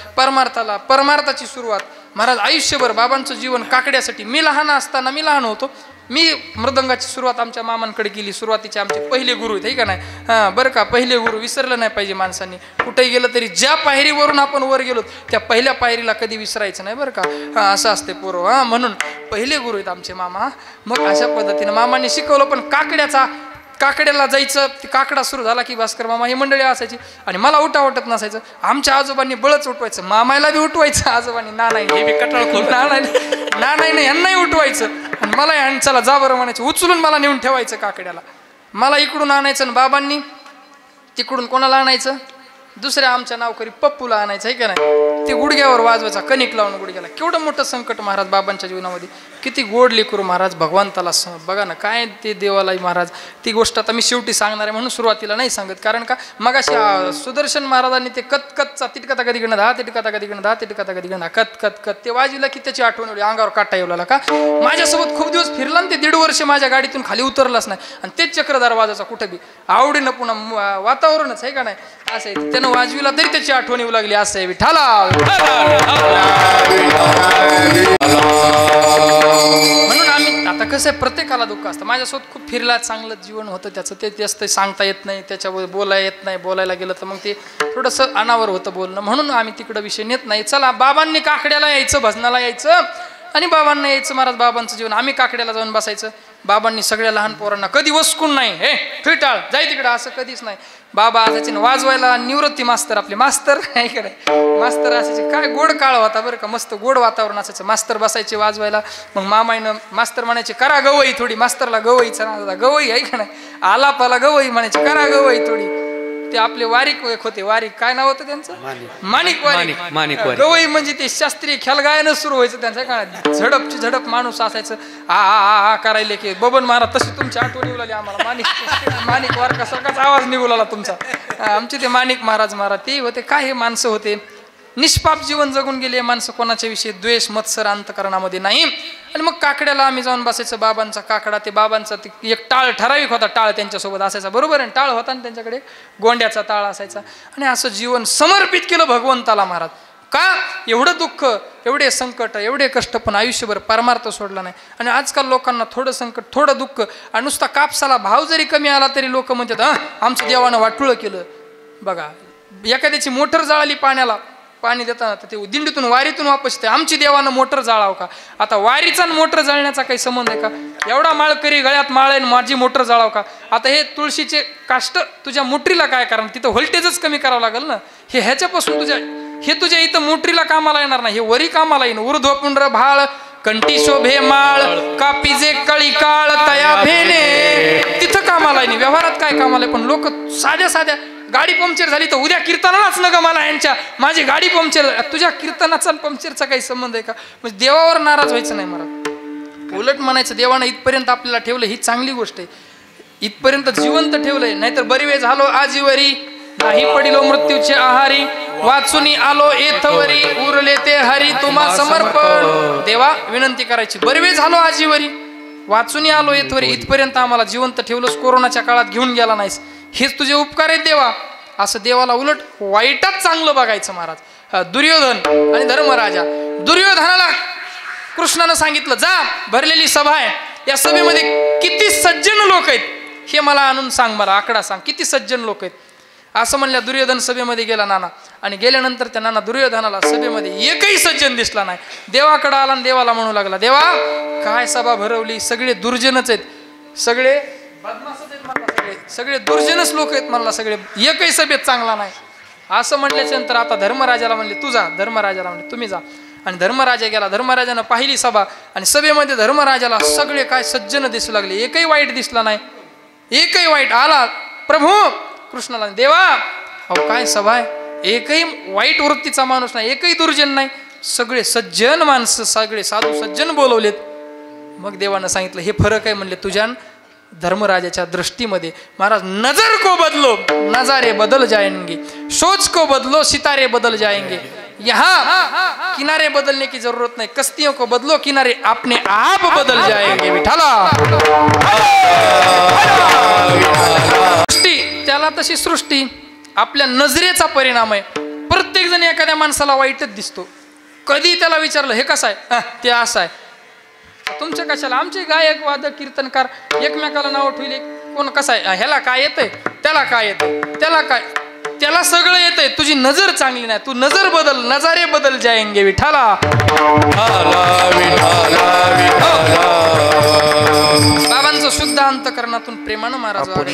परमार्थाची सुरुवात महाराज आयुष्यभर बाबांचं जीवन काकड्यासाठी मी लहान होतो मी मृदंगाची सुरुवात आमच्या मामांकडे केली सुरुवातीचे आमचे पहिले गुरु आहेत का नाही हां बरं का पहिले गुरु विसरलं नाही पाहिजे माणसांनी कुठेही गेलं तरी ज्या पायरीवरून आपण वर गेलो त्या पहिल्या पायरीला कधी विसरायचं नाही बरं का हां असं असते पोरं हां म्हणून पहिले गुरु आहेत आमचे मामा मग अशा पद्धतीनं मामांनी शिकवलं पण काकड्याला जायचं ते काकडा सुरू झाला की भास्कर मामा ही मंडळी असायची आणि मला उठावटत नसायचं आमच्या आजोबांनी बळच उठवायचं मामाला बी उठवायचं आजोबांनी नाही हे बी कटाळ खूप नाही यांनाही उठवायचं आणि मला यांच्याला जा बरं म्हणायचं उचलून मला नेऊन ठेवायचं काकड्याला मला इकडून आणायचं आणि बाबांनी तिकडून कोणाला आणायचं दुसऱ्या आमच्या नावकरी पप्पूला आणायचं आहे का नाही ते गुडघ्यावर वाजवायचा कणिक लावून गुडघ्याला केवढं मोठं संकट महाराज बाबांच्या जीवनामध्ये किती गोड लेकरू महाराज भगवंताला बघा ना काय ते देवाला महाराज ती गोष्ट आता मी शेवटी सांगणार आहे म्हणून सुरुवातीला नाही सांगत कारण का मग अशी सुदर्शन महाराजांनी ते कतचा तिटकाता कधी गणा 10 तिटकाता कधी गणा 10 तिटकाता कधी गणा कत ते वाजविला की त्याची आठवण एवढी अंगावर काटा येवला का माझ्यासोबत खूप दिवस फिरला आणि ते 1.5 वर्ष माझ्या गाडीतून खाली उतरलाच नाही आणि तेच चक्रधार वाजायचा कुठे बी आवडीनं पुन्हा वातावरणच आहे का नाही असं आहे त्यानं वाजविला तरी त्याची आठवण येऊ लागली असं आहे विठाला म्हणून आम्ही आता कसं आहे प्रत्येकाला दुःख असतं माझ्यासोबत खूप फिरला चांगलं जीवन होतं त्याचं ते जास्त सांगता येत नाही त्याच्यावर बोलायला येत नाही बोलायला गेलं तर मग ते थोडंसं अनावर होतं बोलणं म्हणून आम्ही तिकडं विषय नेत नाही चला बाबांनी काकड्याला यायचं भजनाला यायचं आणि बाबांना यायचं महाराज बाबांचं जीवन आम्ही काकड्याला जाऊन बसायचं बाबांनी सगळ्या लहान पोरांना कधी वसकून नाही हे फिटाळ जाय तिकडं असं कधीच नाही बाबा असायचे वाजवायला निवृत्ती मास्तर आपले मास्तर नाही का नाही मास्तर असायचे काय गोड काळ होता बरं का मस्त गोड वातावरण असायचं मास्तर बसायचे वाजवायला मग मामाईनं मास्तर म्हणायचे करा गवई थोडी मास्तरला गवईचा ना गवई आहे का नाही आलापाला गवई म्हणायचे करा गवई थोडी ते आपले वारीक होते वारीक काय नाव होतं त्यांचं माणिक गवई म्हणजे ते शास्त्रीय ख्यालगायनं सुरू व्हायचं त्यांच्या काळात झडप माणूस असायचं आ करायले की बबन महाराज तशी तुमची आठवण निघू लागली आम्हाला माणिक वारकासारखाच आवाज निघू लागला तुमचा आमचे ते माणिक महाराज ते होते काय हे माणसं होते निष्पाप जीवन जगून गेले माणसं, कोणाच्या विषयी द्वेष मत्सर अंतकरणामध्ये नाही. आणि मग काकड्याला आम्ही जाऊन बसायचं. बाबांचा काकडा, ते बाबांचा ते एक टाळ ठराविक होता, टाळ त्यांच्यासोबत असायचा, बरोबर आहे, टाळ होता ना त्यांच्याकडे, गोंड्याचा टाळ असायचा. आणि असं जीवन समर्पित केलं भगवंताला महाराज. का? एवढं दुःख, एवढे संकट, एवढे कष्ट, पण आयुष्यभर परमार्थ सोडला नाही. आणि आजकाल लोकांना थोडं संकट, थोडं दुःख, आणि नुसता कापसाला भाव जरी कमी आला तरी लोक म्हणतात आमचं देवानं वाटुळं केलं. बघा, एखाद्याची मोटर जळाली, पाण्याला पाणी देताना तर ते दिंडीतून वारीतून वापस येते, आमची देवानं मोटर जाळाव का? आता वारीचा मोटर जळण्याचा काही संबंध आहे का? एवढा माळकरी गळ्यात माळ आहे, माझी मोटर जाळाव का? आता हे तुळशीचे काष्ट तुझ्या मोटरीला काय कारण? तिथं व्होल्टेजच कमी करावं लागेल ना. हे ह्याच्यापासून हे तुझ्या इथं मोटरीला कामाला येणार नाही, हे वरी कामाला येईन. ऊर्ध्वपुंड्र भाळ कंठी शोभे माळ, कापीजे कळी काळ तया भेने, तिथं कामाला येईन. व्यवहारात काय कामाला आहे? पण लोक साध्या साध्या, गाडी पंक्चर झाली तर उद्या कीर्तनालाच न ग मला यांच्या, माझी गाडी पंक्चर. तुझ्या कीर्तनाचा पंक्चरचा काही संबंध आहे का? म्हणजे देवावर नाराज व्हायचं नाही मला. उलट म्हणायचं देवानं इथपर्यंत आपल्याला ठेवलं, ही चांगली गोष्ट आहे. इथपर्यंत जिवंत ठेवलंय, नाहीतर बरी वेळ झालो आजीवरी, नाही पडिलो मृत्यूचे आहारी, वाचुनी आलो एथवरी, उरले ते हरी तुम्हा समर्पण. देवा विनंती करायची, बरी वेळ झालो आजीवरी, वाचुनी आलो एथवरी, इथपर्यंत आम्हाला जिवंत ठेवलंस, कोरोनाच्या काळात घेऊन गेला नाहीस, हेच तुझे उपकार आहेत देवा. असं देवाला उलट वाईटात चांगलं बघायचं महाराज. दुर्योधन आणि धर्मराजा, दुर्योधनाला कृष्णानं सांगितलं जा, भरलेली सभा आहे, या सभेमध्ये किती सज्जन लोक आहेत हे मला आणून सांग, मला आकडा सांग, किती सज्जन लोक आहेत. असं म्हणल्या दुर्योधन सभेमध्ये गेला नाना, आणि गेल्यानंतर त्या नाना दुर्योधनाला सभेमध्ये एकही सज्जन दिसला नाही. देवाकडे आला आणि देवाला म्हणू लागला, देवा काय सभा भरवली, सगळे दुर्जनच आहेत, सगळे बदमाशच आहेत म्हणला, सगळे दुर्जनच लोक आहेत म्हणला, सगळे एकही सभेत चांगला नाही. असं म्हटल्याच्या नंतर आता धर्मराजाला म्हणले तू जा, धर्मराजाला म्हणले तुम्ही जा. आणि धर्मराजा गेला. धर्मराजानं पाहिली सभा, आणि सभेमध्ये धर्मराजाला सगळे काय सज्जन दिसू लागले, एकही वाईट दिसला नाही, एकही वाईट. आला प्रभू कृष्णाला, देवा अहो काय सभा आहे, एकही वाईट वृत्तीचा माणूस नाही, एकही दुर्जन नाही, सगळे सज्जन माणसं, सगळे साधू सज्जन बोलवलेत. मग देवानं सांगितलं हे फरक आहे म्हणले तुझ्या धर्मराजाच्या दृष्टीमध्ये. महाराज नजर को बदलो नजारे बदल जाएंगे, सोच को बदलो सितारे बदल जाएंगे, यहाँ किनारे बदलने की जरूरत नहीं, कश्तियों को बदलो किनारे अपने आप बदल जाएंगे. विठाला सृष्टी, त्याला तशी सृष्टी आपल्या नजरेचा परिणाम आहे. प्रत्येक जण एखाद्या माणसाला वाईटच दिसतो. कधी त्याला विचारलं हे कसं आहे, ते असं आहे. तुमच्या कशाला, आमचे गायक वादक कीर्तनकार एकमेकाला नाव ठेवले, कोण कसा आहे, ह्याला काय येतंय, त्याला काय येतंय, त्याला काय, त्याला सगळं येतंय. तुझी नजर चांगली नाही, तू नजर बदल, नजारे बदल जाएंगे. विठाला बाबांचं शुद्ध अंतकरणातून प्रेमानं महाराज आपण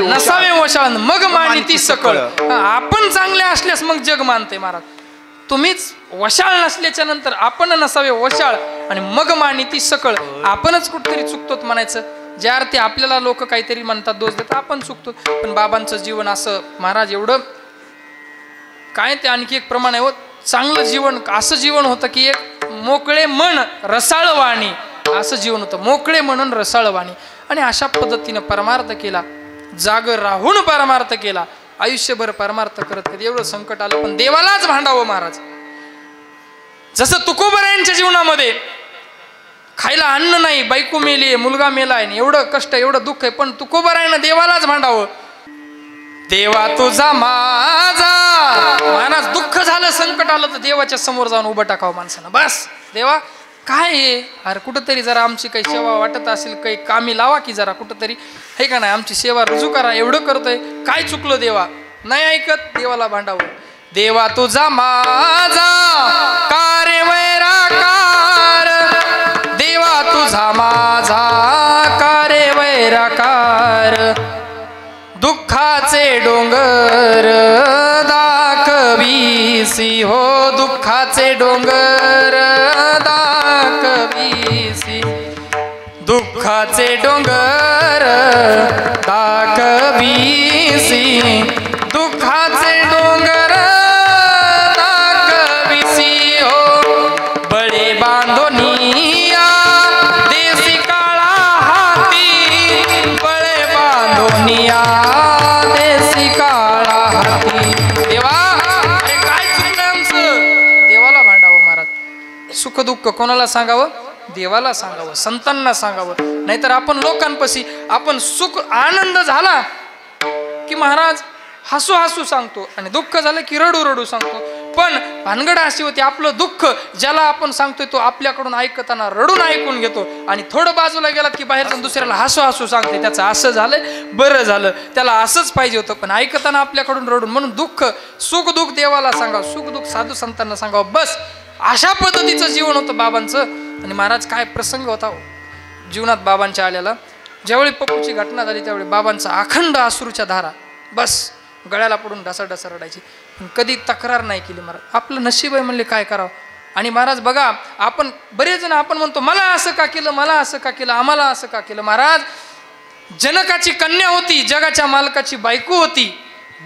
नसावे ओशाळ मग मानिती सकळ. आपण चांगले असल्यास मग जग मानते महाराज. तुम्हीच वशाळ नसल्याच्या नंतर आपण नसावे वशाळ, आणि मग मानिती सकळ. आपणच कुठतरी चुकतोत म्हणायचं. ज्या अर्थी आपल्याला लोक काहीतरी म्हणतात, दोष देतात, आपण चुकतो. पण बाबांचं जीवन असं महाराज एवढं काय, ते आणखी एक प्रमाण आहे. चांगलं जीवन असं जीवन होतं की एक मोकळे मन रसाळ वाणी, असं जीवन होतं, मोकळे म्हणून रसाळ वाणी. आणि अशा पद्धतीनं परमार्थ केला, जागर राहून परमार्थ केला, आयुष्यभर परमार्थ करत. कधी एवढं संकट आलं पण देवालाच भांडावं महाराज. जसं तुकोबरायांच्या जीवनामध्ये खायला अन्न नाही, बायको मेली, मुलगा मेला आहे, एवढं कष्ट, एवढं दुःख आहे, पण तुकोबरायानं देवालाच भांडावं. देवा तुझा माझा, महाराज दुःख झालं, संकट आलं तर देवाच्या समोर जाऊन उभं टाकावं माणसानं. बस देवा काय आहे, अरे कुठंतरी जरा आमची काही सेवा वाटत असेल, काही कामी लावा की जरा कुठंतरी, हे का नाही, आमची सेवा रुजू करा, एवढं करतोय, काय चुकलं देवा, नाही ऐकत, देवाला भांडावं. देवा तुझा माझा कार्य वैराकार, देवा तुझा माझा कार्य वैराकार, दुःखाचे डोंगर दाखवीसी हो, दुःखाचे डोंगर दाखवीसी, दुःखाचे डोंगर दाखवीसी, दुःखाचे डोंगर दाखवीसी हो. बळे बांधोनिया देसी काळा हाती, बळे बांधोनिया देसी काळा हाती, दुःख कोणाला सांगावं? देवाला सांगावं, संतांना सांगावं. नाहीतर आपण लोकांपाशी आपण सुख आनंद झाला की महाराज हसू हसू सांगतो आणि दुःख झालं की रडू रडू सांगतो. पण भानगड अशी होती, आपलं दुःख ज्याला आपण सांगतोय तो आपल्याकडून ऐकताना रडून ऐकून घेतो आणि थोडं बाजूला गेलात की बाहेर जाऊन दुसऱ्याला हसू हसू सांगते त्याचं असं झालं बरं झालं, त्याला असंच पाहिजे होतं, पण ऐकताना आपल्याकडून रडून. म्हणून दुःख सुख दुःख देवाला सांगावं, सुख दुःख साधू संतांना सांगावं. बस अशा पद्धतीचं जीवन होतं बाबांचं. आणि महाराज काय प्रसंग होता जीवनात बाबांच्या आल्याला. ज्यावेळी पप्पूची घटना झाली त्यावेळी बाबांचा अखंड अश्रूच्या धारा बस गळ्याला पडून ढसा रडायची. पण कधी तक्रार नाही केली. महाराज आपलं नशीब आहे म्हणले, काय करावं. आणि महाराज बघा, आपण बरेच जण आपण म्हणतो मला असं का केलं, मला असं का केलं, आम्हाला असं का केलं. महाराज जनकाची कन्या होती, जगाच्या मालकाची बायको होती,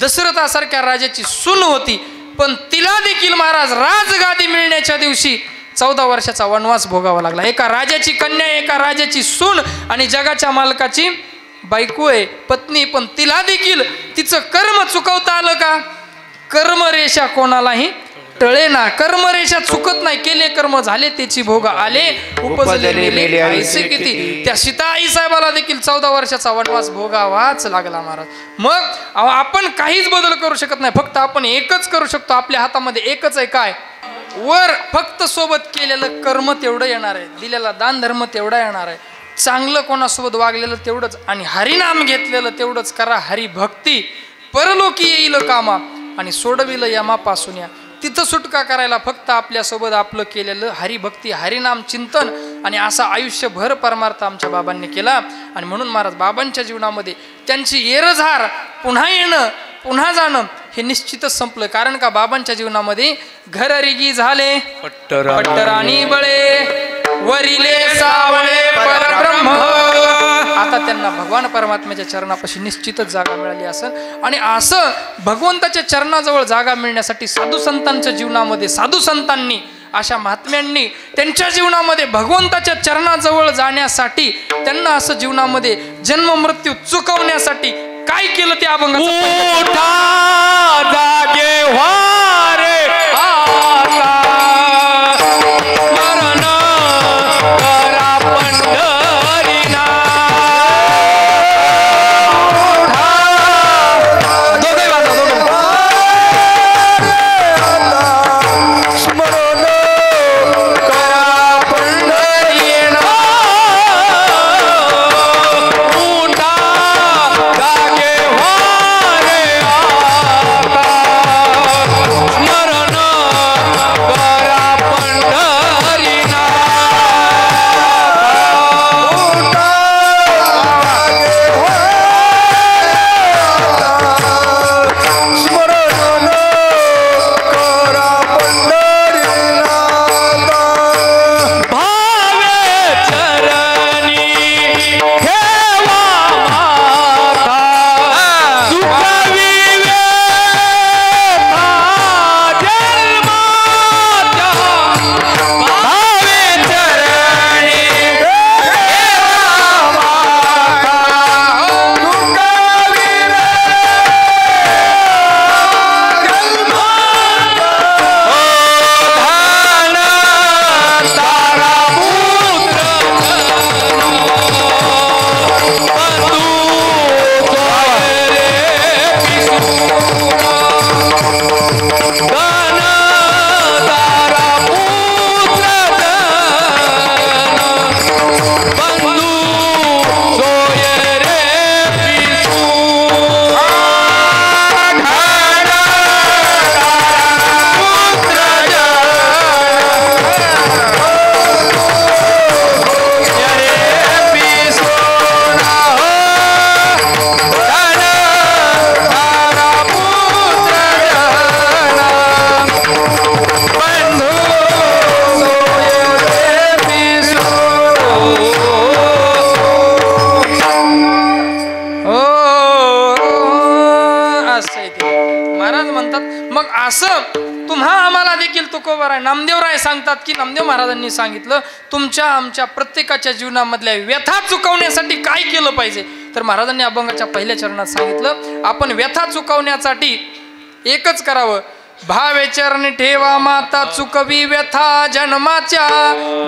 दशरथासारख्या राजाची सून होती, पण तिला देखील महाराज राजगादी मिळण्याच्या दिवशी 14 वर्षाचा वनवास भोगावा लागला. एका राजाची कन्या, एका राजाची सून आणि जगाच्या मालकाची बायको आहे, पत्नी, पण तिला देखील तिचं कर्म चुकवता आलं का? कर्मरेषा कोणालाही टळे ना. कर्मरेषा चुकत नाही, केले कर्म झाले त्याची भोग आले, उपजले मेले ऐसे किती. त्या सीता आई साहेबाला देखील 14 वर्षाचा वनवास भोगावाच लागला महाराज. मग आपण काहीच बदल करू शकत नाही, फक्त आपण एकच करू शकतो. आपल्या हातामध्ये एकच आहे, काय? वर फक्त सोबत केलेलं कर्म तेवढं येणार आहे, दिलेला दान धर्म तेवढा येणार आहे, चांगलं कोणासोबत वागलेलं तेवढंच, आणि हरिनाम घेतलेलं तेवढंच करा. हरिभक्ती परलोकी येईल कामा आणि सोडविलं यमापासून या. तिथं सुटका करायला फक्त आपल्यासोबत आपलं केलेलं हरिभक्ती, हरिनाम चिंतन आणि असा आयुष्यभर परमार्थ आमच्या बाबांनी केला. आणि म्हणून महाराज बाबांच्या जीवनामध्ये त्यांची येरझार पुन्हा येणं पुन्हा जाणं हे निश्चितच संपलं. कारण का बाबांच्या जीवनामध्ये घररिगी झाले पट्टराणी बळे, वरिले सावळे परब्रह्म. आता त्यांना भगवान परमात्म्याच्या चरणापाशी निश्चितच जागा मिळाली असेल. आणि असं भगवंताच्या चरणाजवळ जागा मिळण्यासाठी साधू संतांच्या जीवनामध्ये, साधू संतांनी अशा महात्म्यांनी त्यांच्या जीवनामध्ये भगवंताच्या चरणाजवळ जाण्यासाठी, त्यांना असं जीवनामध्ये जन्म मृत्यू चुकवण्यासाठी काय केलं ते अभंग. जागे वारे मरण करा पंढरीना. स्मरण करा पंढरीना. जागे वारे स्मरण करा पंढरीना. भावे चरणी ठेवा माता, सुखविवे जन्माच्या. भावे चरणी ठेवा माता, धान तारा पुत्र बंधू सोयरे पिसू. धन तारा पुत्र बंधू सोयरे पिसू. धन तारा पुत्र महाराज म्हणतात मग असं तुम्हा आम्हाला देखील तुकोबाराय नामदेवराय सांगतात की नामदेव महाराजांनी सांगितलं तुमच्या आमच्या प्रत्येकाच्या जीवनामधल्या व्यथा चुकवण्यासाठी काय केलं पाहिजे. तर महाराजांनी अभंगाच्या पहिल्या चरणात सांगितलं आपण व्यथा चुकवण्यासाठी एकच करावं, भावे चरणी ठेवा माता चुकवी व्यथा जन्माच्या,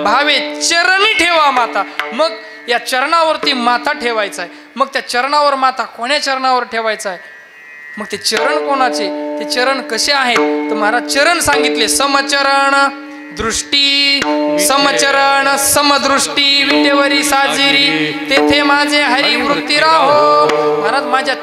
भावे चरणी ठेवा माता. मग या चरणावरती माता ठेवायचा आहे. मग त्या चरणावर माता कोण्या चरणावर ठेवायचा आहे? मग ते चरण कोणाचे, ते चरण कसे आहेत? तर महाराज चरण सांगितले, समचरण दृष्टी, समचरण समदृष्टी विटेवरी साजिरी, तेथे माझे हरी वृत्ती राहो. महाराज माझ्या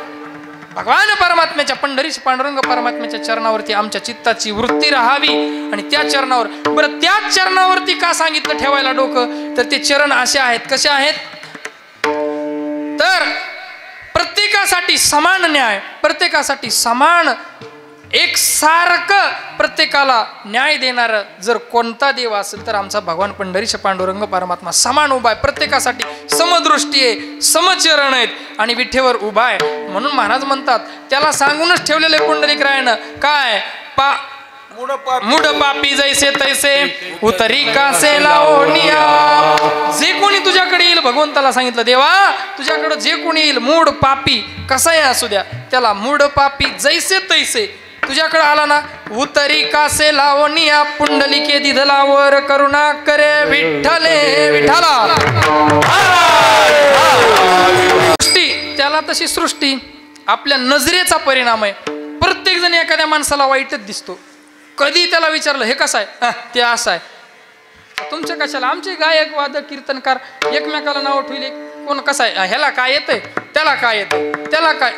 भगवान परमात्म्याच्या, पंढरीश पांडुरंग परमात्म्याच्या चरणावरती आमच्या चित्ताची वृत्ती राहावी. आणि त्या चरणावर, बरं त्याच चरणावरती का सांगितलं ठेवायला डोकं? तर ते चरण असे आहेत. कसे आहेत? तर प्रत्येकासाठी समान न्याय, प्रत्येकासाठी समान एकसारखं प्रत्येकाला न्याय देणार जर कोणता देव असेल तर आमचा भगवान पंढरीश पांडुरंग परमात्मा समान उभा आहे. प्रत्येकासाठी समदृष्टी आहे, समचरण आहेत आणि विठेवर उभा आहे. म्हणून महाराज म्हणतात, त्याला सांगूनच ठेवलेले पुंडलिकरायानं काय, मूढ पापी जैसे तैसे उतरी कासे लावणिया. जे कोणी तुझ्याकडे येईल, भगवंताला सांगितलं, देवा तुझ्याकडे जे कोणी येईल मूढ पापी कसाही असू द्या, त्याला मूढ पापी जैसे तैसे तुझ्याकडे आला ना, उतरी कासे लावणिया पुंडलिके दिधलावर करुणा करे विठ्ठले विठ्ठला. सृष्टी त्याला तशी सृष्टी आपल्या नजरेचा परिणाम आहे. प्रत्येक जण एखाद्या माणसाला वाईटच दिसतो. कधी त्याला विचारलं हे कसं आहे, ते असं आहे. तुमच्या कशाला? आमचे गायक वादक कीर्तनकार एकमेकाला नाव ठेवले, कोण कसा आहे, ह्याला काय येतंय, त्याला काय येतंय, त्याला काय,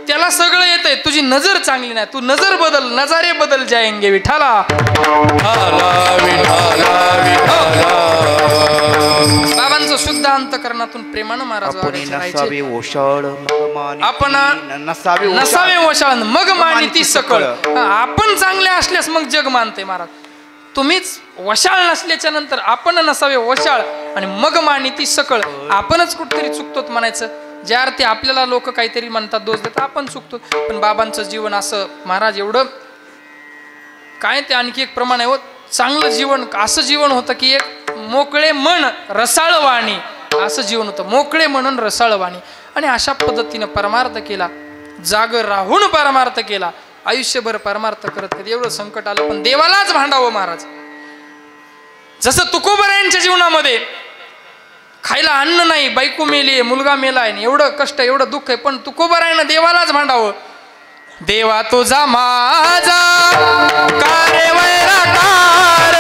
त्याला सगळं येतंय. तुझी नजर चांगली नाही, तू नजर बदल, नजारे बदल जाएंगे विठाला. बाबांचं शुद्ध अंतकरणातून प्रेमानं महाराज नसावे ओशाळ आपण नसावे ओशाळ मग मानिती सकळ. आपण चांगले असल्यास मग जग मानते महाराज. तुम्हीच वशाळ नसल्याच्या नंतर आपण नसावे वशाळ आणि मग मानिती सकळ. आपणच कुठतरी चुकतोत म्हणायचं. ज्या अर्थी आपल्याला लोक काहीतरी म्हणतात, दोष देतात, आपण चुकतो. पण बाबांचं जीवन असं महाराज एवढं काय, ते आणखी एक प्रमाण आहे हो. चांगलं जीवन असं जीवन होतं की एक मोकळे मन रसाळ वाणी असं जीवन होतं. मोकळे म्हणून रसाळ वाणी. आणि अशा पद्धतीनं परमार्थ केला, जाग राहून परमार्थ केला, आयुष्यभर परमार्थ करत कधी एवढं संकट आलं पण देवालाच भांडावं महाराज. जसं तुकोबरायांच्या जीवनामध्ये खायला अन्न नाही, बायको मेली, मुलगा मेलाय, एवढं कष्ट, एवढं दुःख आहे, पण तुकोबरायानं देवालाच भांडावं. देवा तुझा माझा कारे वैराकार,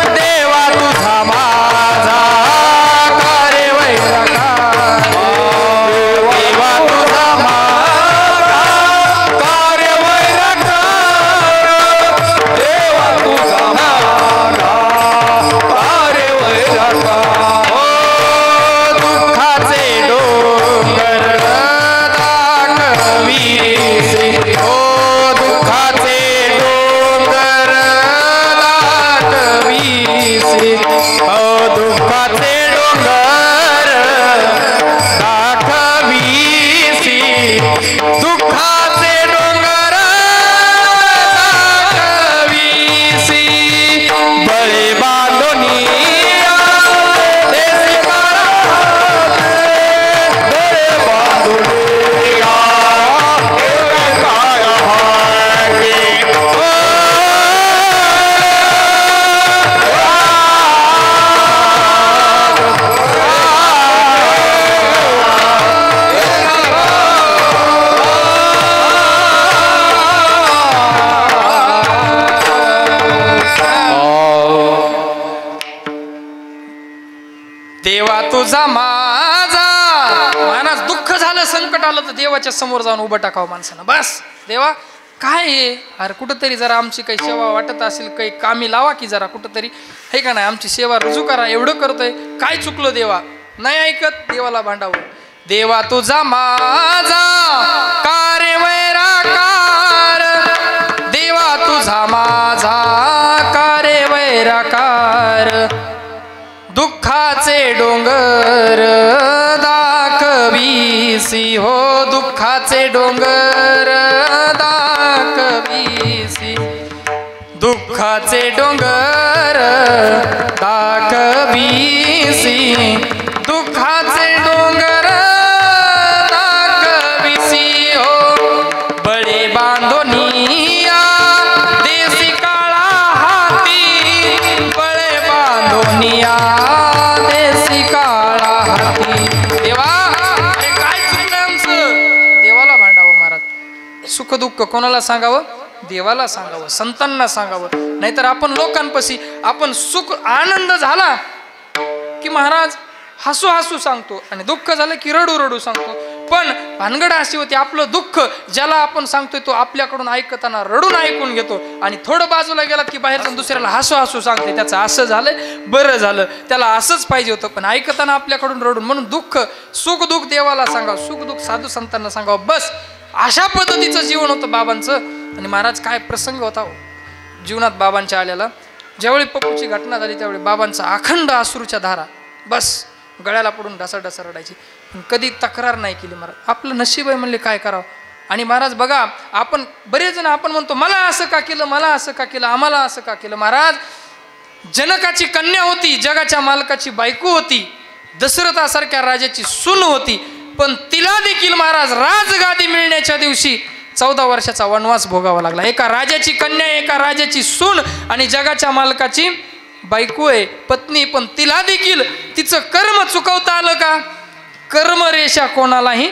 देवा तुझा माझा कारे वैराकार, देवा तुझा माझा कारे वैराकार, देवा तुझा माझा कारे वैराकार. दुःखाचे डोंगर दाखवीसे, ओ दुःखाचे डोंगर दाखवीसे, ओ दुःखाचे डोंगर दाखवीसे, दुःखाचे डोंगर दाखवीसे, बळे बांधोनी देवा तुझा माझा. माणूस दुःख झालं, संकट आलं तर देवाच्या समोर जाऊन उभं टाकावं माणसानं. बस देवा काय आहे, अरे कुठंतरी जरा आमची काही सेवा वाटत असेल, काही कामी लावा की जरा कुठंतरी, हे का नाही, आमची सेवा रुजू करा. एवढं करतोय, काय चुकलं देवा, नाही ऐकत, देवाला भांडावं. देवा तुझा माझा कारे वैराकार, देवा तुझा माझा कारे वैराकार, दुःखाचे डोंगर दाखवीसी, हो दुःखाचे डोंगर दाखवीसी, दुःखाचे डोंगर दाखवीसी, दुःखाचे डोंगर दाखवीसी, हो बळे बांधोनिया देवा अरे काय चुकलं आमचं, देवाला भांडावं महाराज. सुख दुःख कोणाला सांगावं, देवाला सांगावं, संतांना सांगावं. नाहीतर आपण लोकांपाशी आपण सुख आनंद झाला की महाराज हसू हसू सांगतो आणि दुःख झालं की रडू रडू सांगतो. पण भानगड अशी होती, आपलं दुःख ज्याला आपण सांगतोय तो आपल्याकडून ऐकताना रडून ऐकून घेतो आणि थोडं बाजूला गेलात की बाहेर जाऊन दुसऱ्याला हसू हसू सांगते त्याचं असं झालंय, बरं झालं, त्याला असंच पाहिजे होतं, पण ऐकताना आपल्याकडून रडून. म्हणून दुःख सुख दुःख देवाला सांगावं, सुख दुःख साधू संतांना सांगावं. बस अशा पद्धतीचं जीवन होतं बाबांचं. आणि महाराज काय प्रसंग होता जीवनात बाबांच्या आल्याला. ज्यावेळी पप्पूची घटना झाली त्यावेळी बाबांचा अखंड अश्रूच्या धारा बस गळ्याला पडून ढसाढसा रडायची, पण कधी तक्रार नाही केली. महाराज आपलं नशीब आहे म्हणले, काय करावं. आणि महाराज बघा, आपण बरेच जण आपण म्हणतो मला असं का केलं, मला असं का केलं, आम्हाला असं का केलं. महाराज जनकाची कन्या होती, जगाच्या मालकाची बायको होती, दशरथासारख्या राजाची सून होती, पण तिला देखील महाराज राजगादी मिळण्याच्या दिवशी 14 वर्षाचा वनवास भोगावा लागला. एका राजाची कन्या, एका राजाची सून आणि जगाच्या मालकाची बायको आहे, पत्नी, पण तिला देखील तिचं कर्म चुकवता आलं का. कर्मरेषा कोणालाही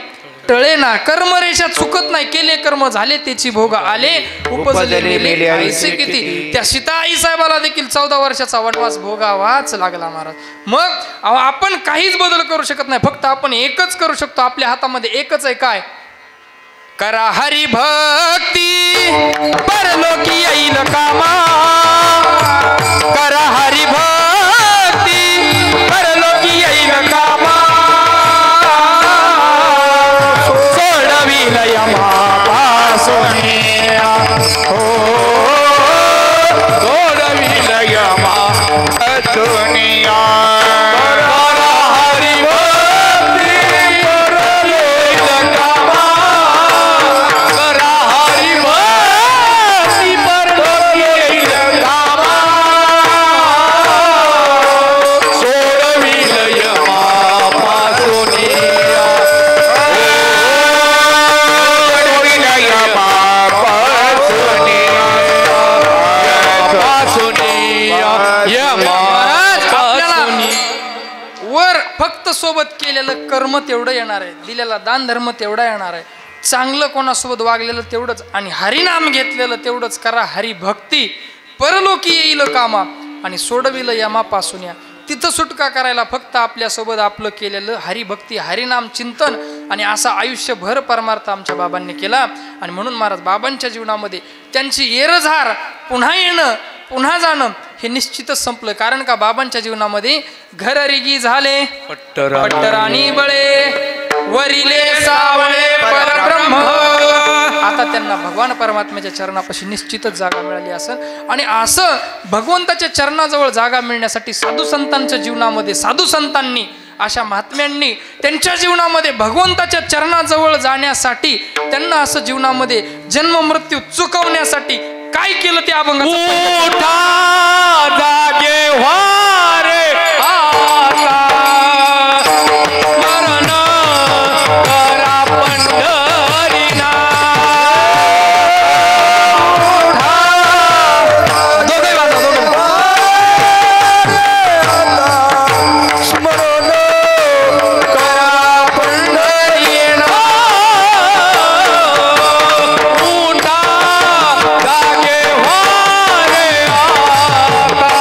टळे ना, कर्मरेषा चुकत नाही, केले कर्म झाले त्याची भोग आले, उपजले मेले ऐसे किती. त्या सीता आई साहेबाला देखील 14 वर्षाचा वनवास भोगावाच लागला महाराज. मग आपण काहीच बदल करू शकत नाही, फक्त आपण एकच करू शकतो, आपल्या हातामध्ये एकच आहे. काय करा हरी भक्ती परलोकी येईल कामा, करा हरी भक्ती परलोकी येईल कामा, सोडविल यमापासून हो, सोडविल यमापासून. सोबत केलेलं कर्म तेवढं येणार आहे, दिलेला दान धर्म तेवढा येणार आहे, चांगलं कोणासोबत वागलेलं तेवढंच, आणि हरिनाम घेतलेलं तेवढंच. करा हरिभक्ती परलोकी येईल कामा आणि सोडविलं यमापासून या. तिथं सुटका करायला फक्त आपल्यासोबत आपलं केलेलं हरिभक्ती, हरिनाम चिंतन आणि असा आयुष्यभर परमार्थ आमच्या बाबांनी केला. आणि म्हणून महाराज बाबांच्या जीवनामध्ये त्यांची येरझार पुन्हा येणं पुन्हा जाणं हे निश्चितच संपलं. कारण का बाबांच्या जीवनामध्ये घर रिगी झाले पट्टराणी बळे, वरिले सावळे परब्रह्म. आता त्यांना भगवान परमात्म्याच्या चरणापाशी निश्चितच जागा मिळाली असेल. आणि असं भगवंताच्या चरणाजवळ जागा मिळण्यासाठी साधू संतांच्या जीवनामध्ये, साधू संतांनी अशा महात्म्यांनी त्यांच्या जीवनामध्ये भगवंताच्या चरणाजवळ जाण्यासाठी, त्यांना असं जीवनामध्ये जन्म मृत्यू चुकवण्यासाठी काय केलं ते अभंग. जागे वारे आता स्मरण करा पंढरीना. स्मरण करा पंढरीना. उठा जागे वारे आता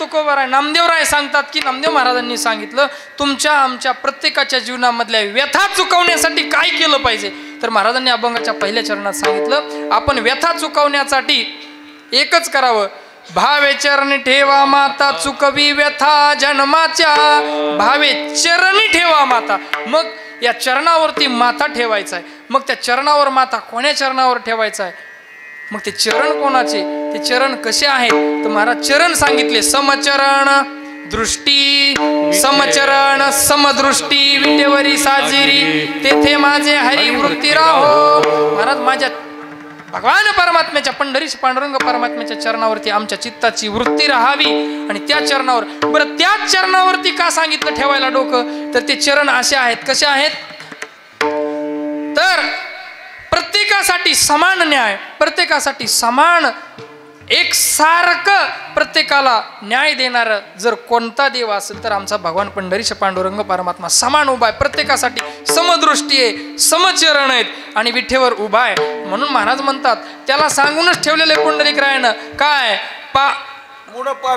तुकोबाराय नामदेवराय सांगतात की नामदेव महाराजांनी सांगितलं तुमच्या आमच्या प्रत्येकाच्या जीवनामधल्या व्यथा चुकवण्यासाठी काय केलं पाहिजे. तर महाराजांनी अभंगाच्या पहिल्या चरणात सांगितलं आपण व्यथा चुकवण्यासाठी एकच करावं. भावे चरणी ठेवा माता चुकवी व्यथा जन्माच्या. भावे चरणी ठेवा माता. मग या चरणावरती माता ठेवायचा आहे. मग त्या चरणावर माता कोण्या चरणावर ठेवायचा आहे. मग ते चरण कोणाचे ते चरण कसे आहेत. तर महाराज चरण सांगितले समचरण दृष्टी समचरण समदृष्टी विटेवरी साजिरी तेथे माझे हरी वृत्ती राहो. महाराज माझ्या भगवान परमात्म्याच्या पंढरीश पांडुरंग परमात्म्याच्या चरणावरती आमच्या चित्ताची वृत्ती राहावी. आणि त्या चरणावर बरं त्याच चरणावरती का सांगितलं ठेवायला डोकं. तर ते चरण असे आहेत. कसे आहेत तर प्रत्येकासाठी समान न्याय प्रत्येकासाठी समान एकसारखं प्रत्येकाला न्याय देणार जर कोणता देव असेल तर आमचा भगवान पंढरीश पांडुरंग परमात्मा समान उभा आहे. प्रत्येकासाठी समदृष्टी आहे समचरण आहेत आणि विठेवर उभा आहे. म्हणून महाराज म्हणतात त्याला सांगूनच ठेवलेले पुंडलिकरायानं काय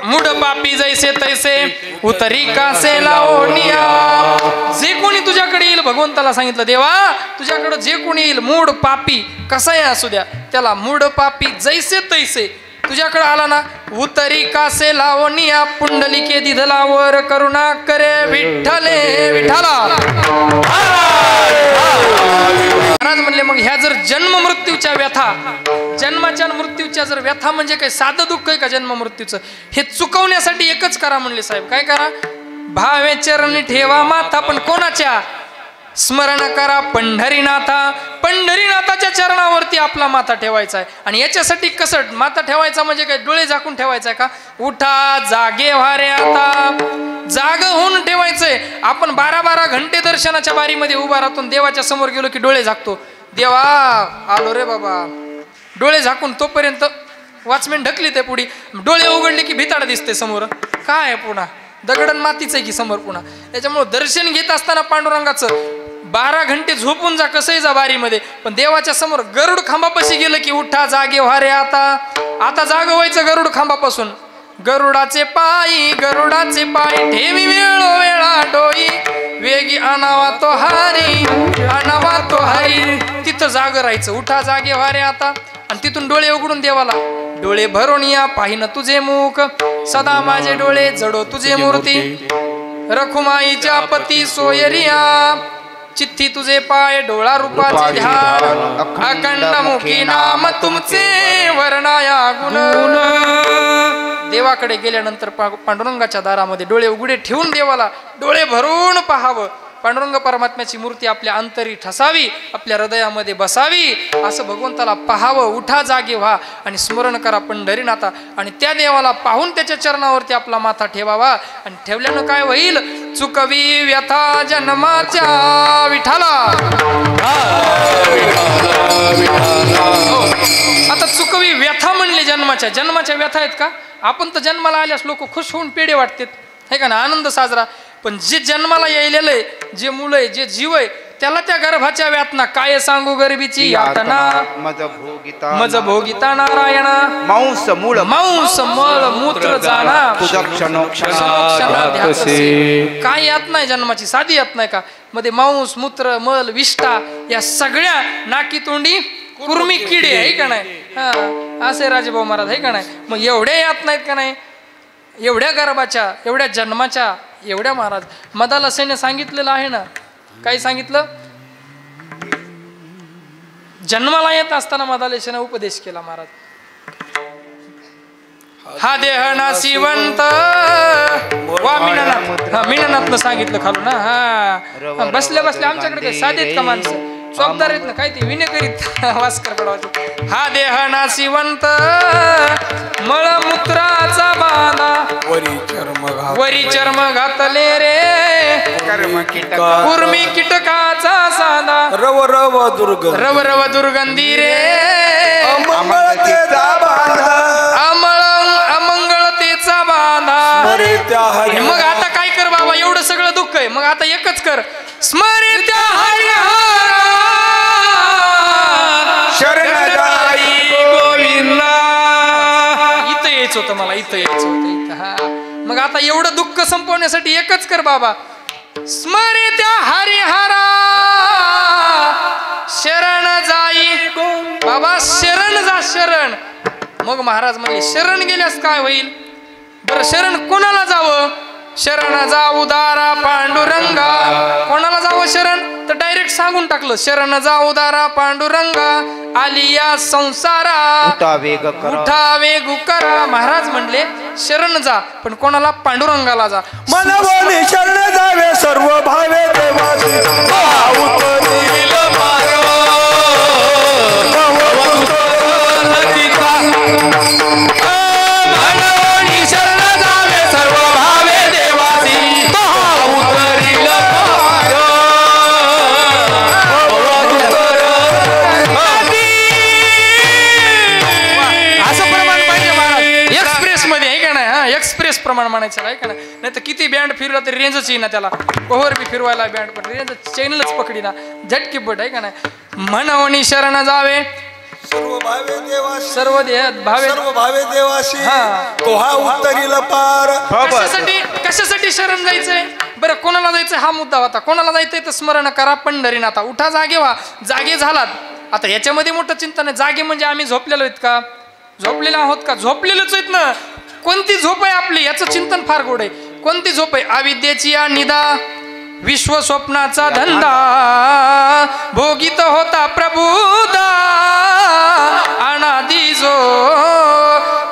मूढ पापी जैसे तैसे उतरी कासे लावणिया. जे कोणी तुझ्याकडे येईल भगवंताला सांगितलं देवा तुझ्याकडे जे कोणी येईल मूढ पापी कसाही असू द्या त्याला मूढ पापी जैसे तैसे तुझ्याकडे आला ना उतरी कासे लावणिया पुंडलिके दिधलावर करुणा करे विठ्ठले विठ्ठला. महाराज म्हणले मग ह्या जर जन्म मृत्यूच्या व्यथा जन्माच्या मृत्यूच्या जर व्यथा म्हणजे काय साधं दुःख आहे का जन्म मृत्यूचं. हे चुकवण्यासाठी एकच करा म्हणले साहेब. काय करा भावे चरणी ठेवा माथा. पण कोणाच्या स्मरण करा पंढरीनाथा. पंढरीनाथाच्या चरणावरती आपला माथा ठेवायचा आहे. आणि याच्यासाठी कसं माथा ठेवायचा म्हणजे काय डोळे झाकून ठेवायचा आहे का. उठा जागे व्हारे आता. जाग होऊन ठेवायचंय. आपण 12-12 घंटे दर्शनाच्या बारीमध्ये उभा राहतो देवाच्या समोर गेलो की डोळे झाकतो. देवा आलो रे बाबा डोळे झाकून तोपर्यंत वॉचमॅन ढकली ते पुढे डोळे उघडले की भिताड दिसते समोर. काय पुन्हा दगडन मातीच आहे की समोर पुन्हा. त्याच्यामुळे दर्शन घेत असताना पांडुरंगाचं 12 घंटे झोपून जा कसंही जा बारीमध्ये पण देवाच्या समोर गरुड खांबापाशी गेलं की उठा जागे व्हारे आता. आता जाग व्हायचं गरुड खांबापासून. गरुडाचे पायी ठेवी वेळोवेळा डोई वेगी आणावा तो हरी. तिथं जाग राहायचं. उठा जागे व्हारे आता. आणि तिथून डोळे उघडून देवाला डोळे भरून या पाहिन तुझे मुख सदा माझे डोळे जडो तुझे मूर्ती रखुमाईच्या पती सोयरिया चिठ्ठी तुझे पाय डोळा रूपाचे ध्यान अखंड मुखी नाम तुमचे वर्णाया गुण. देवाकडे गेल्यानंतर पांडुरंगाच्या दारामध्ये डोळे उघडे ठेवून देवाला डोळे भरून पाहावं. पांडुरंग परमात्म्याची मूर्ती आपल्या अंतरी ठसावी आपल्या हृदयामध्ये बसावी असं भगवंताला पाहावं. उठा जागे व्हा आणि स्मरण करा पंढरीनाथा. आणि त्या देवाला पाहून त्याच्या चरणावरती आपला माथा ठेवावा. आणि ठेवल्यानं काय होईल चुकवी व्यथा जन्माच्या विठाला. आता चुकवी व्यथा म्हणले जन्माच्या व्यथा आहेत का. आपण तर जन्माला आल्यास लोक खुश होऊन पेढे वाटतात हे का ना आनंद साजरा. पण जे जन्माला यायलेलं आहे जे मुलं आहे जे जीव आहे त्याला त्या गर्भाच्या व्यातना काय सांगू गरिबीची यातना मज भोगिता नारायणा मांस मळ मूत्र जाना काय यात नाही जन्माची साधी यात नाही का. मध्ये मांस मूत्र मल विष्ठा या सगळ्या नाकी तोंडी कुर्मी किडे आहे का नाही. हा असे राजेभाऊ महाराज आहे का नाही. मग एवढ्या यात नाहीत का नाही. एवढ्या गर्भाच्या एवढ्या जन्माच्या एवढ्या महाराज मदाला सेने सांगितलेलं आहे ना. काय सांगितलं जन्माला येत असताना मदाला सेने उपदेश केला महाराज. हा देह नाशिवंत वा मीननाथनं सांगितलं खालून ना. हा बसल्या आमच्याकडे काही साधेत का माणसं चौकदार आहेत ना काय ते विने करीत वास्कर पडवायचे. हा देह नाशिवंत मळमूत्राचा बांधा वरी चर्म घातले रे कुर्मी कीटकाचा साधा रव दुर्गंधी रे अमंगळतेचा बांधा. मग आता काय कर बाबा एवढं सगळं दुःख आहे मग आता एकच कर स्मरित्या हरिहरा शरणदाई गोविंदा. इथं यायचं होतं मला इथं यायचं होतं. हा मग आता एवढं दुःख संपवण्यासाठी एकच कर बाबा, स्मरे त्या हरिहरा शरण जाई बाबा, शरण जा शरण. मग महाराज म्हणले शरण गेल्यास काय होईल बरं, शरण कोणाला जावं, शरण जाऊ दारा पांडुरंगा. कोणाला जावं शरण, तर डायरेक्ट सांगून टाकलं, शरण जाऊ दारा पांडुरंगा, आली या संसारा उठा वेग करा. उठा वेग करा. महाराज म्हणले शरण जा, पण कोणाला, पांडुरंगाला जा. मनवनी शरण जावे सर्व भावे देवासी, उतरील मार्ग मनवनी शरण जावे सर्व भावे देवासी, उतरील मार्ग. असं प्रमाण पाहिजे महाराज, एक्सप्रेस मध्ये आहे का नाही, हा एक्सप्रेस प्रमाण म्हणायचं आहे का नाही तर किती बँड फिरला तरी रेंजच येईना त्याला, कोहर बी फिरवायला बँड पण रेंज चॅनलच पकडी ना, झटकी पट आहे का नाही. म्हणवणी शरण जावे सर्व भावे देवासी, सर्व भावे, सर्व भावे देवासी, हा. तो हा उत्तरील पार. कशासाठी शरण जायचंय बरं, कोणाला जायचंय हा मुद्दा होता. कोणाला जायचंय तर स्मरण करा पंढरीनाथा, उठा जागे व्हा. जागे झालात, आता याच्यामध्ये मोठं चिंतन आहे. जागे म्हणजे आम्ही झोपलेलो आहेत का, झोपलेलो आहोत का, झोपलेलोच आहेत ना. कोणती झोप आहे आपली, याचं चिंतन फार गोड आहे. कोणती झोप आहे, अविद्येची या निदा, विश्व स्वप्नाचा धंदा, भोगीत होता प्रभुदा अनादी जो.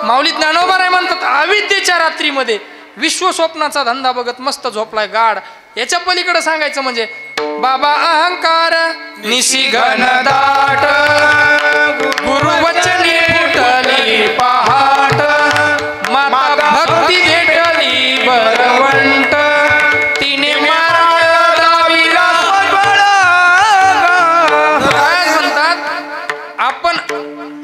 माऊली ज्ञानोबा म्हणतात अविद्येच्या रात्रीमध्ये विश्व स्वप्नाचा धंदा बघत मस्त झोपलाय गाड. याच्या पलीकडे सांगायचं म्हणजे बाबा अहंकार निशी घनदाट, गुरुवचने फुटली पहाट, माता भक्ती भेटली बरवंट, तिने आपण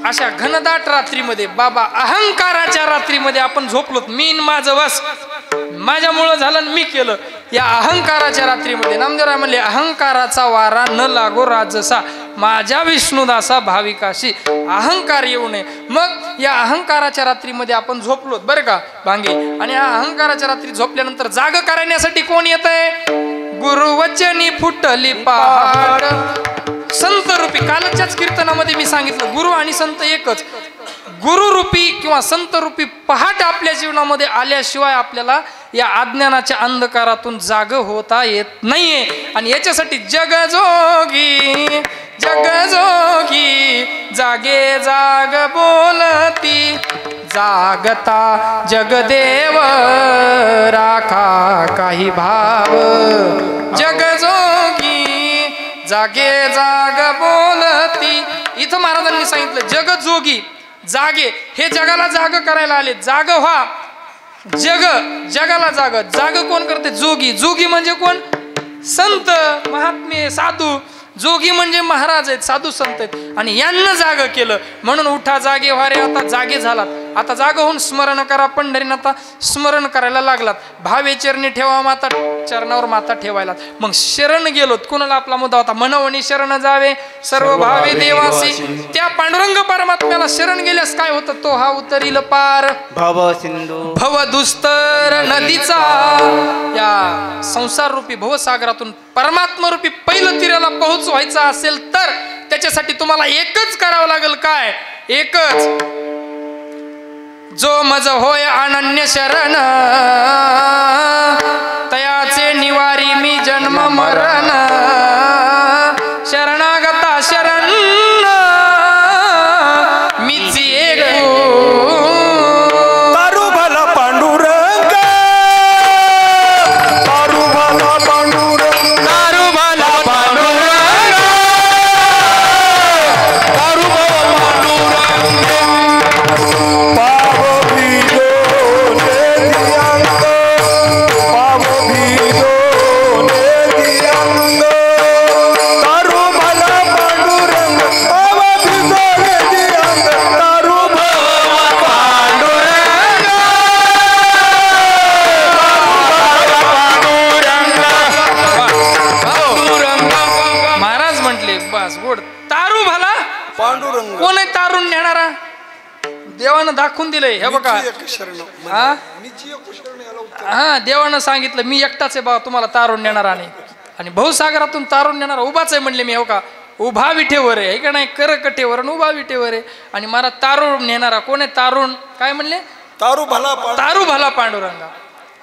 अशा घनदाट रात्रीमध्ये, बाबा अहंकाराच्या रात्रीमध्ये आपण झोपलोत. मीन माझं वस, माझ्यामुळं झालं मी केलं, या अहंकाराच्या रात्रीमध्ये. नामदेवराय म्हणले अहंकाराचा वारा न लागो राजसा, माझ्या विष्णुदासा भाविकाशी अहंकार येऊ नये. मग या अहंकाराच्या रात्रीमध्ये आपण झोपलोत बरं का भांगे, आणि या अहंकाराच्या रात्री झोपल्यानंतर जाग करण्यासाठी कोण येत आहे, गुरुवचनी फुटली पहाट. संत रूपी, कालच्याच कीर्तनामध्ये मी सांगितलं गुरु आणि संत एकच. गुरुरूपी किंवा संत रूपी पहाट आपल्या जीवनामध्ये आल्याशिवाय आपल्याला या अज्ञानाच्या अंधकारातून जाग होता येत नाहीये. आणि याच्यासाठी जगजोगी जगजोगी जागे जाग बोलती, जागता जगदेव राखा काही भाव, जगजोगी जागे जाग बोलती. इथं महाराजांनी सांगितलं जगजोगी, जागे, हे जगाला जाग करायला आले. जाग व्हा, जगाला जाग. जाग कोण करते, जोगी. जोगी म्हणजे कोण, संत महात्मे साधू. जोगी म्हणजे महाराज आहेत, साधू संत आहेत, आणि यांना जाग केलं. म्हणून उठा जागे व्हा रे, आता जागे झालात. आता जाग होऊन स्मरण करा पंढरीनाथा, स्मरण करायला लागलात. भावे चरणी ठेवा माता, चरणावर माता ठेवायलात. मग शरण गेलोत, कोणाला आपला मुद्दा होता, मनवणी शरण जावे सर्व भावे देवासी. त्या पांडुरंग परमात्म्याला शरण गेल्यास काय होतं, तो हा उतरील पार भव सिंधू, भव दुस्तर नदीचा. या संसार रूपी भवसागरातून परमात्मा रूपी पहिलं तीराला पोहोचवायचं असेल तर त्याच्यासाठी तुम्हाला एकच करावं लागेल. काय, एकच, जो मज होय अनन्य शरण, तयाचे निवारी मी जन्म मरण, शरणागता शरण मीची एक. तारू भला पांडुरंग, तारू भला पांडुरंग, दारू भला पांडुरंग, दारू भला पांडुरंग, पाव भिजो ने दियांग, पाव भिजो ने दियांग, तारू भला पांडुरंग, पाव भिजो ने दियांग, तारू भला पांडुरंग, महाराज म्हटले बस गोड. तारू भला पांडुरंग. कोण आहे तारून नेणारा, देवानं दाखवून दिलंय. हे बघा मीची एक शरण, हा? मीची एक शरण याला हा देवानं सांगितलं मी एकटाच आहे बाबा तुम्हाला तारून नेणार आणि भाऊसागरातून तारून नेणार उभाच आहे म्हणले मी हो का उभा विठेवर आहे का नाही करकटेवर आणि उभा विठेवर आहे आणि मला तारून नेणारा कोण आहे तारून काय म्हणले तारू भला पांडुरंगा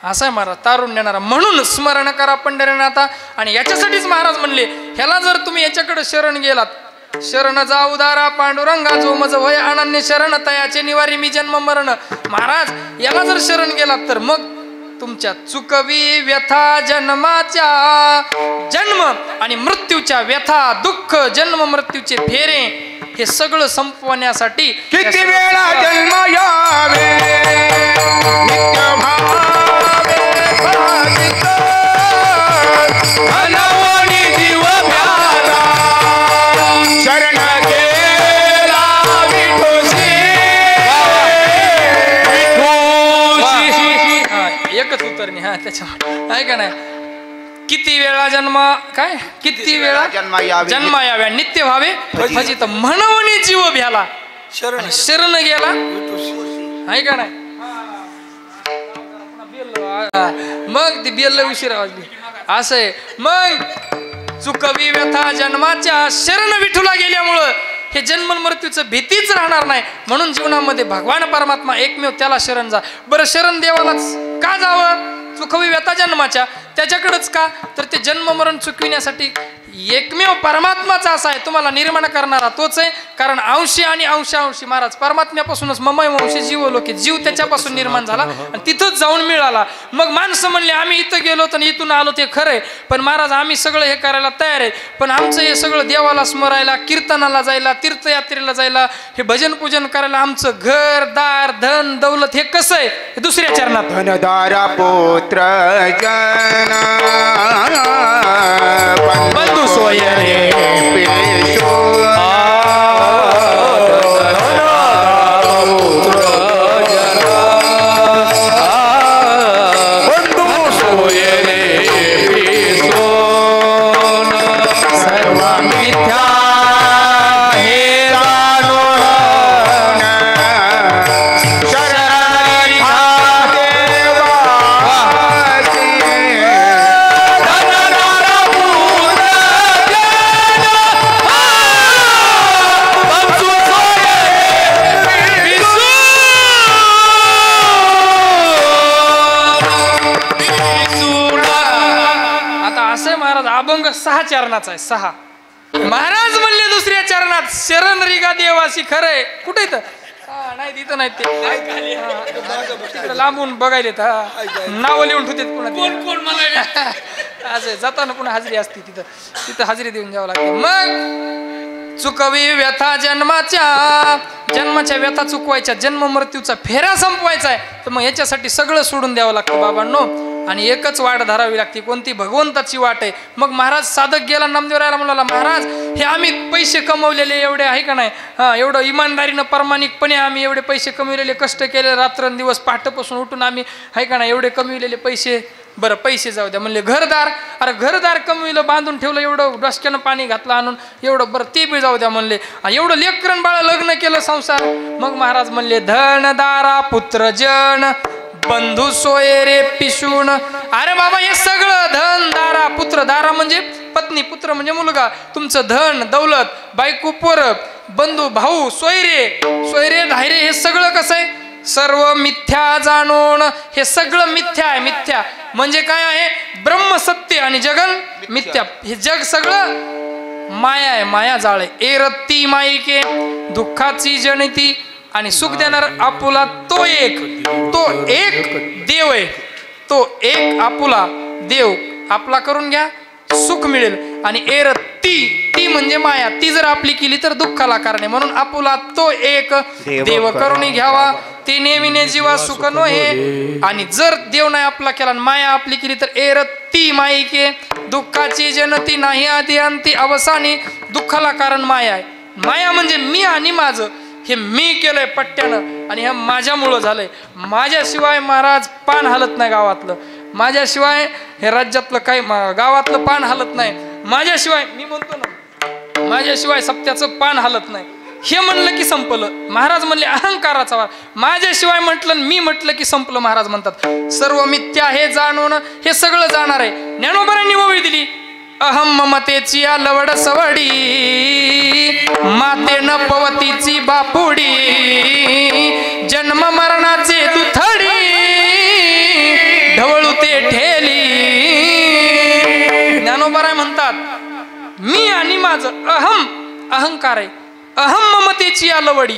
असं आहे महाराज तारून नेणारा म्हणून स्मरण करा पंढरीनाथा आणि याच्यासाठीच महाराज म्हणले ह्याला जर तुम्ही याच्याकडे शरण गेलात शरण जा उदारा पांडुरंगा जो मज वय अनन्य शरण तयाचे निवारी मी जन्म मरण महाराज याला जर शरण गेलात तर मग तुमच्या चुकवी व्यथा जन्माच्या जन्म आणि मृत्यूच्या व्यथा दुःख जन्म मृत्यूचे फेरे हे सगळं संपवण्यासाठी किती वेळा जन्म यावे नित्य भावे भाविक अनवणी जीव भ्याला शरण गेला विठोशी एकच उतरणी हा त्याच्या आहे का नाही किती वेळा जन्म काय किती वेळा जन्म याव्या नित्य व्हावे फजित म्हणवणी जीव भ्याला शरण गेला आहे का नाही मग ती बेल उशिरा वाजली असं आहे मग चुकवी व्यथा जन्माच्या शरण विठूला गेल्यामुळं हे जन्म मृत्यूचं भीतीच राहणार नाही म्हणून जीवनामध्ये भगवान परमात्मा एकमेव त्याला शरण जा बरं शरण देवालाच का जावं चुकवी व्यथा जन्माच्या त्याच्याकडेच का तर ते जन्म मरण चुकविण्यासाठी एकमेव परमात्माचा असा आहे तुम्हाला निर्माण करणारा तोच आहे कारण अंशी आणि अंशांशी महाराज परमात्म्यापासूनच ममय वंशी जीव लोके जीव त्याच्यापासून निर्माण झाला आणि तिथंच जाऊन मिळाला मग माणसं म्हणले आम्ही इथं गेलो तर इथून आलो ते खरंय पण महाराज आम्ही सगळं हे करायला तयार आहे पण आमचं हे सगळं देवाला स्मरायला कीर्तनाला जायला तीर्थयात्रेला जायला हे भजन पूजन करायला आमचं घर दार धन दौलत हे कसं आहे हे दुसऱ्या चरणात धनदारा पुत्र जन बंधू सोय रे सहा चरणाचा आहे सहा महाराज म्हणले दुसऱ्या चरणात शरण रिगा देवासी खरंय कुठे नाही तिथं नाही ते लांबून बघायला नाव लिहून ठेवते पुन्हा असं जाताना पुन्हा हाजरी असते तिथं हाजरी देऊन द्यावं लागते मग चुकवी व्यथा जन्माच्या व्यथा चुकवायच्या जन्म मृत्यूचा फेरा संपवायचा आहे तर मग याच्यासाठी सगळं सोडून द्यावं लागतं बाबांनो आणि एकच वाट धरावी लागते कोणती भगवंताची वाट आहे मग महाराज साधक गेला नामदेवरायला म्हणाला महाराज हे आम्ही पैसे कमवलेले एवढे आहे का नाही हा एवढं इमानदारीनं प्रामाणिकपणे आम्ही एवढे पैसे कमविलेले कष्ट केले रात्रंदिवस पहाटेपासून उठून आम्ही आहे का नाही एवढे कमविलेले पैसे बरं पैसे जाऊ द्या म्हणले घरदार अरे घरदार कमविलं बांधून ठेवलं एवढं डोसक्यानं पाणी घातलं आणून एवढं बरं ते बी जाऊ द्या म्हणले एवढं लेकरन बाळा लग्न केलं संसार मग महाराज म्हणले धनदारा पुत्र जन बंधू सोय रे पिशून अरे बाबा हे सगळं धन दारा पुत्र दारा म्हणजे पत्नी पुत्र म्हणजे मुलगा तुमचं धन दौलत बायको पोरं बंधू भाऊ सोयरे धायरे हे सगळं कसं आहे सर्व मिथ्या जाणून हे सगळं मिथ्या आहे मिथ्या म्हणजे काय आहे ब्रह्म सत्य आणि जगन मिथ्या हे जग सगळं माया आहे माया जाळ आहे एरत्ती माईके दुःखाची जनिती आणि सुख देणार आपुला तो एक देव आहे तो एक आपुला देव आपला करून घ्या सुख मिळेल आणि एर ती म्हणजे माया ती जर आपली केली तर दुःखाला कारण आहे म्हणून आपुला तो एक देव करून घ्यावा ते नेहमी जीवा सुख नोहे आणि जर देव नाही आपला केला माया आपली केली तर एर ती माईके दुःखाची जनती नाही आधी अंती अवसानी दुःखाला कारण माया आहे माया म्हणजे मी आणि माझं हे मी केलंय पट्ट्यानं आणि हे माझ्यामुळं झालंय माझ्याशिवाय महाराज पान हलत नाही गावातलं माझ्याशिवाय हे राज्यातलं काही गावातलं पान हलत नाही माझ्याशिवाय मी म्हणतो ना माझ्याशिवाय सप्त्याचं पान हलत नाही हे म्हणलं की संपलं. महाराज म्हणले अहंकाराचा वार. माझ्याशिवाय म्हटलं मी म्हटलं की संपलं. महाराज म्हणतात सर्व मिथ्या हे जाणून हे सगळं जाणार आहे. ज्ञानोबांनी ओवी दिली अहम ममतेची लवड सवडी माते न पवतीची बापुडी जन्म मरणाचे दुथडी ढवळू ते ठेली. ज्ञानोबा म्हणतात मी आणि माझं अहंकार आहे. अहम ममतेची लवडी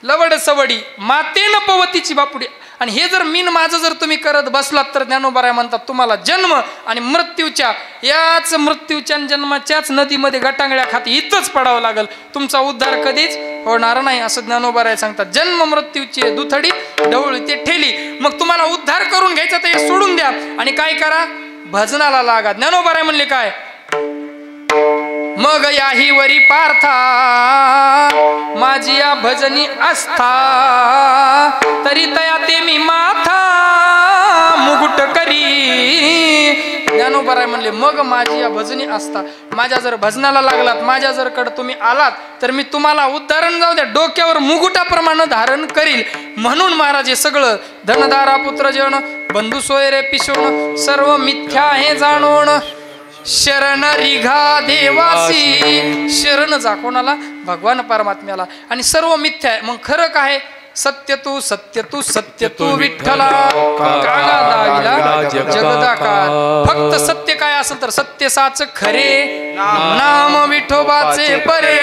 लवड सवडी मातेन पवतीची बापुडी. आणि हे जर मीन माझं जर तुम्ही करत बसलात तर ज्ञानोबा म्हणतात तुम्हाला जन्म आणि मृत्यूच्या याच मृत्यूच्या जन्माच्याच नदीमध्ये गटांगळ्या खाती इथंच पडावं लागल. तुमचा उद्धार कधीच होणार नाही असं ज्ञानोबा सांगतात. जन्म मृत्यूची दुथडी ढवळी ते ठेली. मग तुम्हाला उद्धार करून घ्यायचा तर हे सोडून द्या आणि काय करा भजनाला लागा. ज्ञानोबा म्हणले काय मग याही वरी पार्था माझी या भजनी आस्था तरी तया ते मी माथा मुकुट करी. ज्ञानोबा म्हणले मग माझी या भजनी आस्था माझ्या जर भजनाला लागलात माझ्या जर कडे तुम्ही आलात तर मी तुम्हाला उद्धारण जाऊ द्या डोक्यावर मुकुटाप्रमाणे धारण करील. म्हणून महाराज हे सगळं धनदारा पुत्र जन बंधू सोयरे पिशवण सर्व मिथ्या हे जाणून शरण रिघा देवासी. शरण जा कोणाला भगवान परमात्म्याला. आणि सर्व मिथ्या आहे. मग खरं काय सत्य तू सत्य तू सत्य तू विठ्ठला कागा दाविला जगदाकार. फक्त सत्य काय असेल तर सत्य साच खरे नाम विठोबाचे परे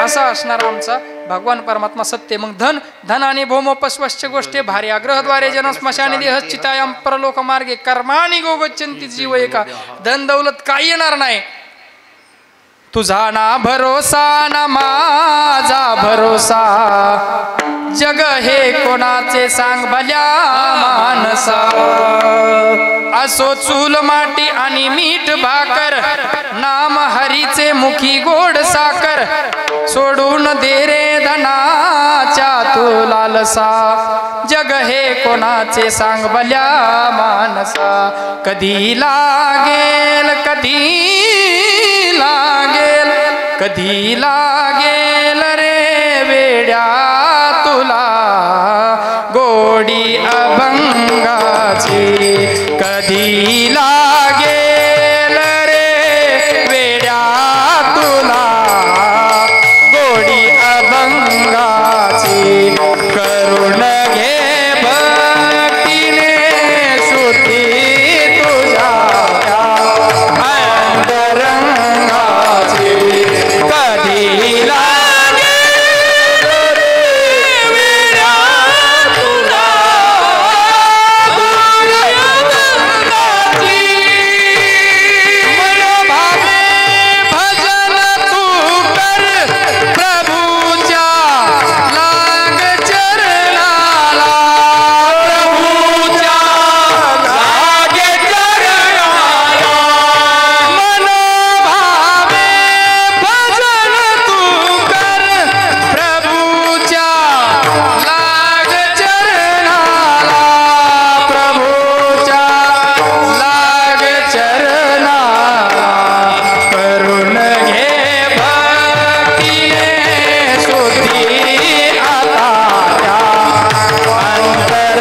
असा असणार आमचा भगवान परमात्मा सत्य. मग धन धन आणि भौमोपस्वश्च गोष्टी भारी आग्रहद्वारे जन स्मशानी देह चितायाम परलोक मार्गे कर्मानी गोगच्छन्ति जीव एका. धन दौलत काही येणार नाही. तुझा ना भरोसा ना माझा भरोसा जग हे कोणाचे सांग भल्या मानसा. असो चूल माटी आणि मीठ भाकर नाम हरीचे मुखी गोड साकर सोडून दे रे धनाच्या तू लालसा. जग हे कोणाचे सांग भल्या मानसा. कधी लागेल कधी लागेल कधी लागेल रे वेड्या तुला गोडी अभंगाची. कधी लागेल रे वेड्या तुला गोडी अभंगाची. करुण घे भक्तीने सुधी तुझ्या अंतरंगाची. कधी लागेल रे वेड्या तुला गोडी अभंगाची. मनोभावे भजन तू कर प्रभूच्या लाग चरणाला. प्रभूच्या लाग चरणाला. मनोभावे भजन तू कर प्रभूच्या लाग चरणाला. प्रभूच्या लाग चरणाला. करुण घे भक्तीने शुद्धी आता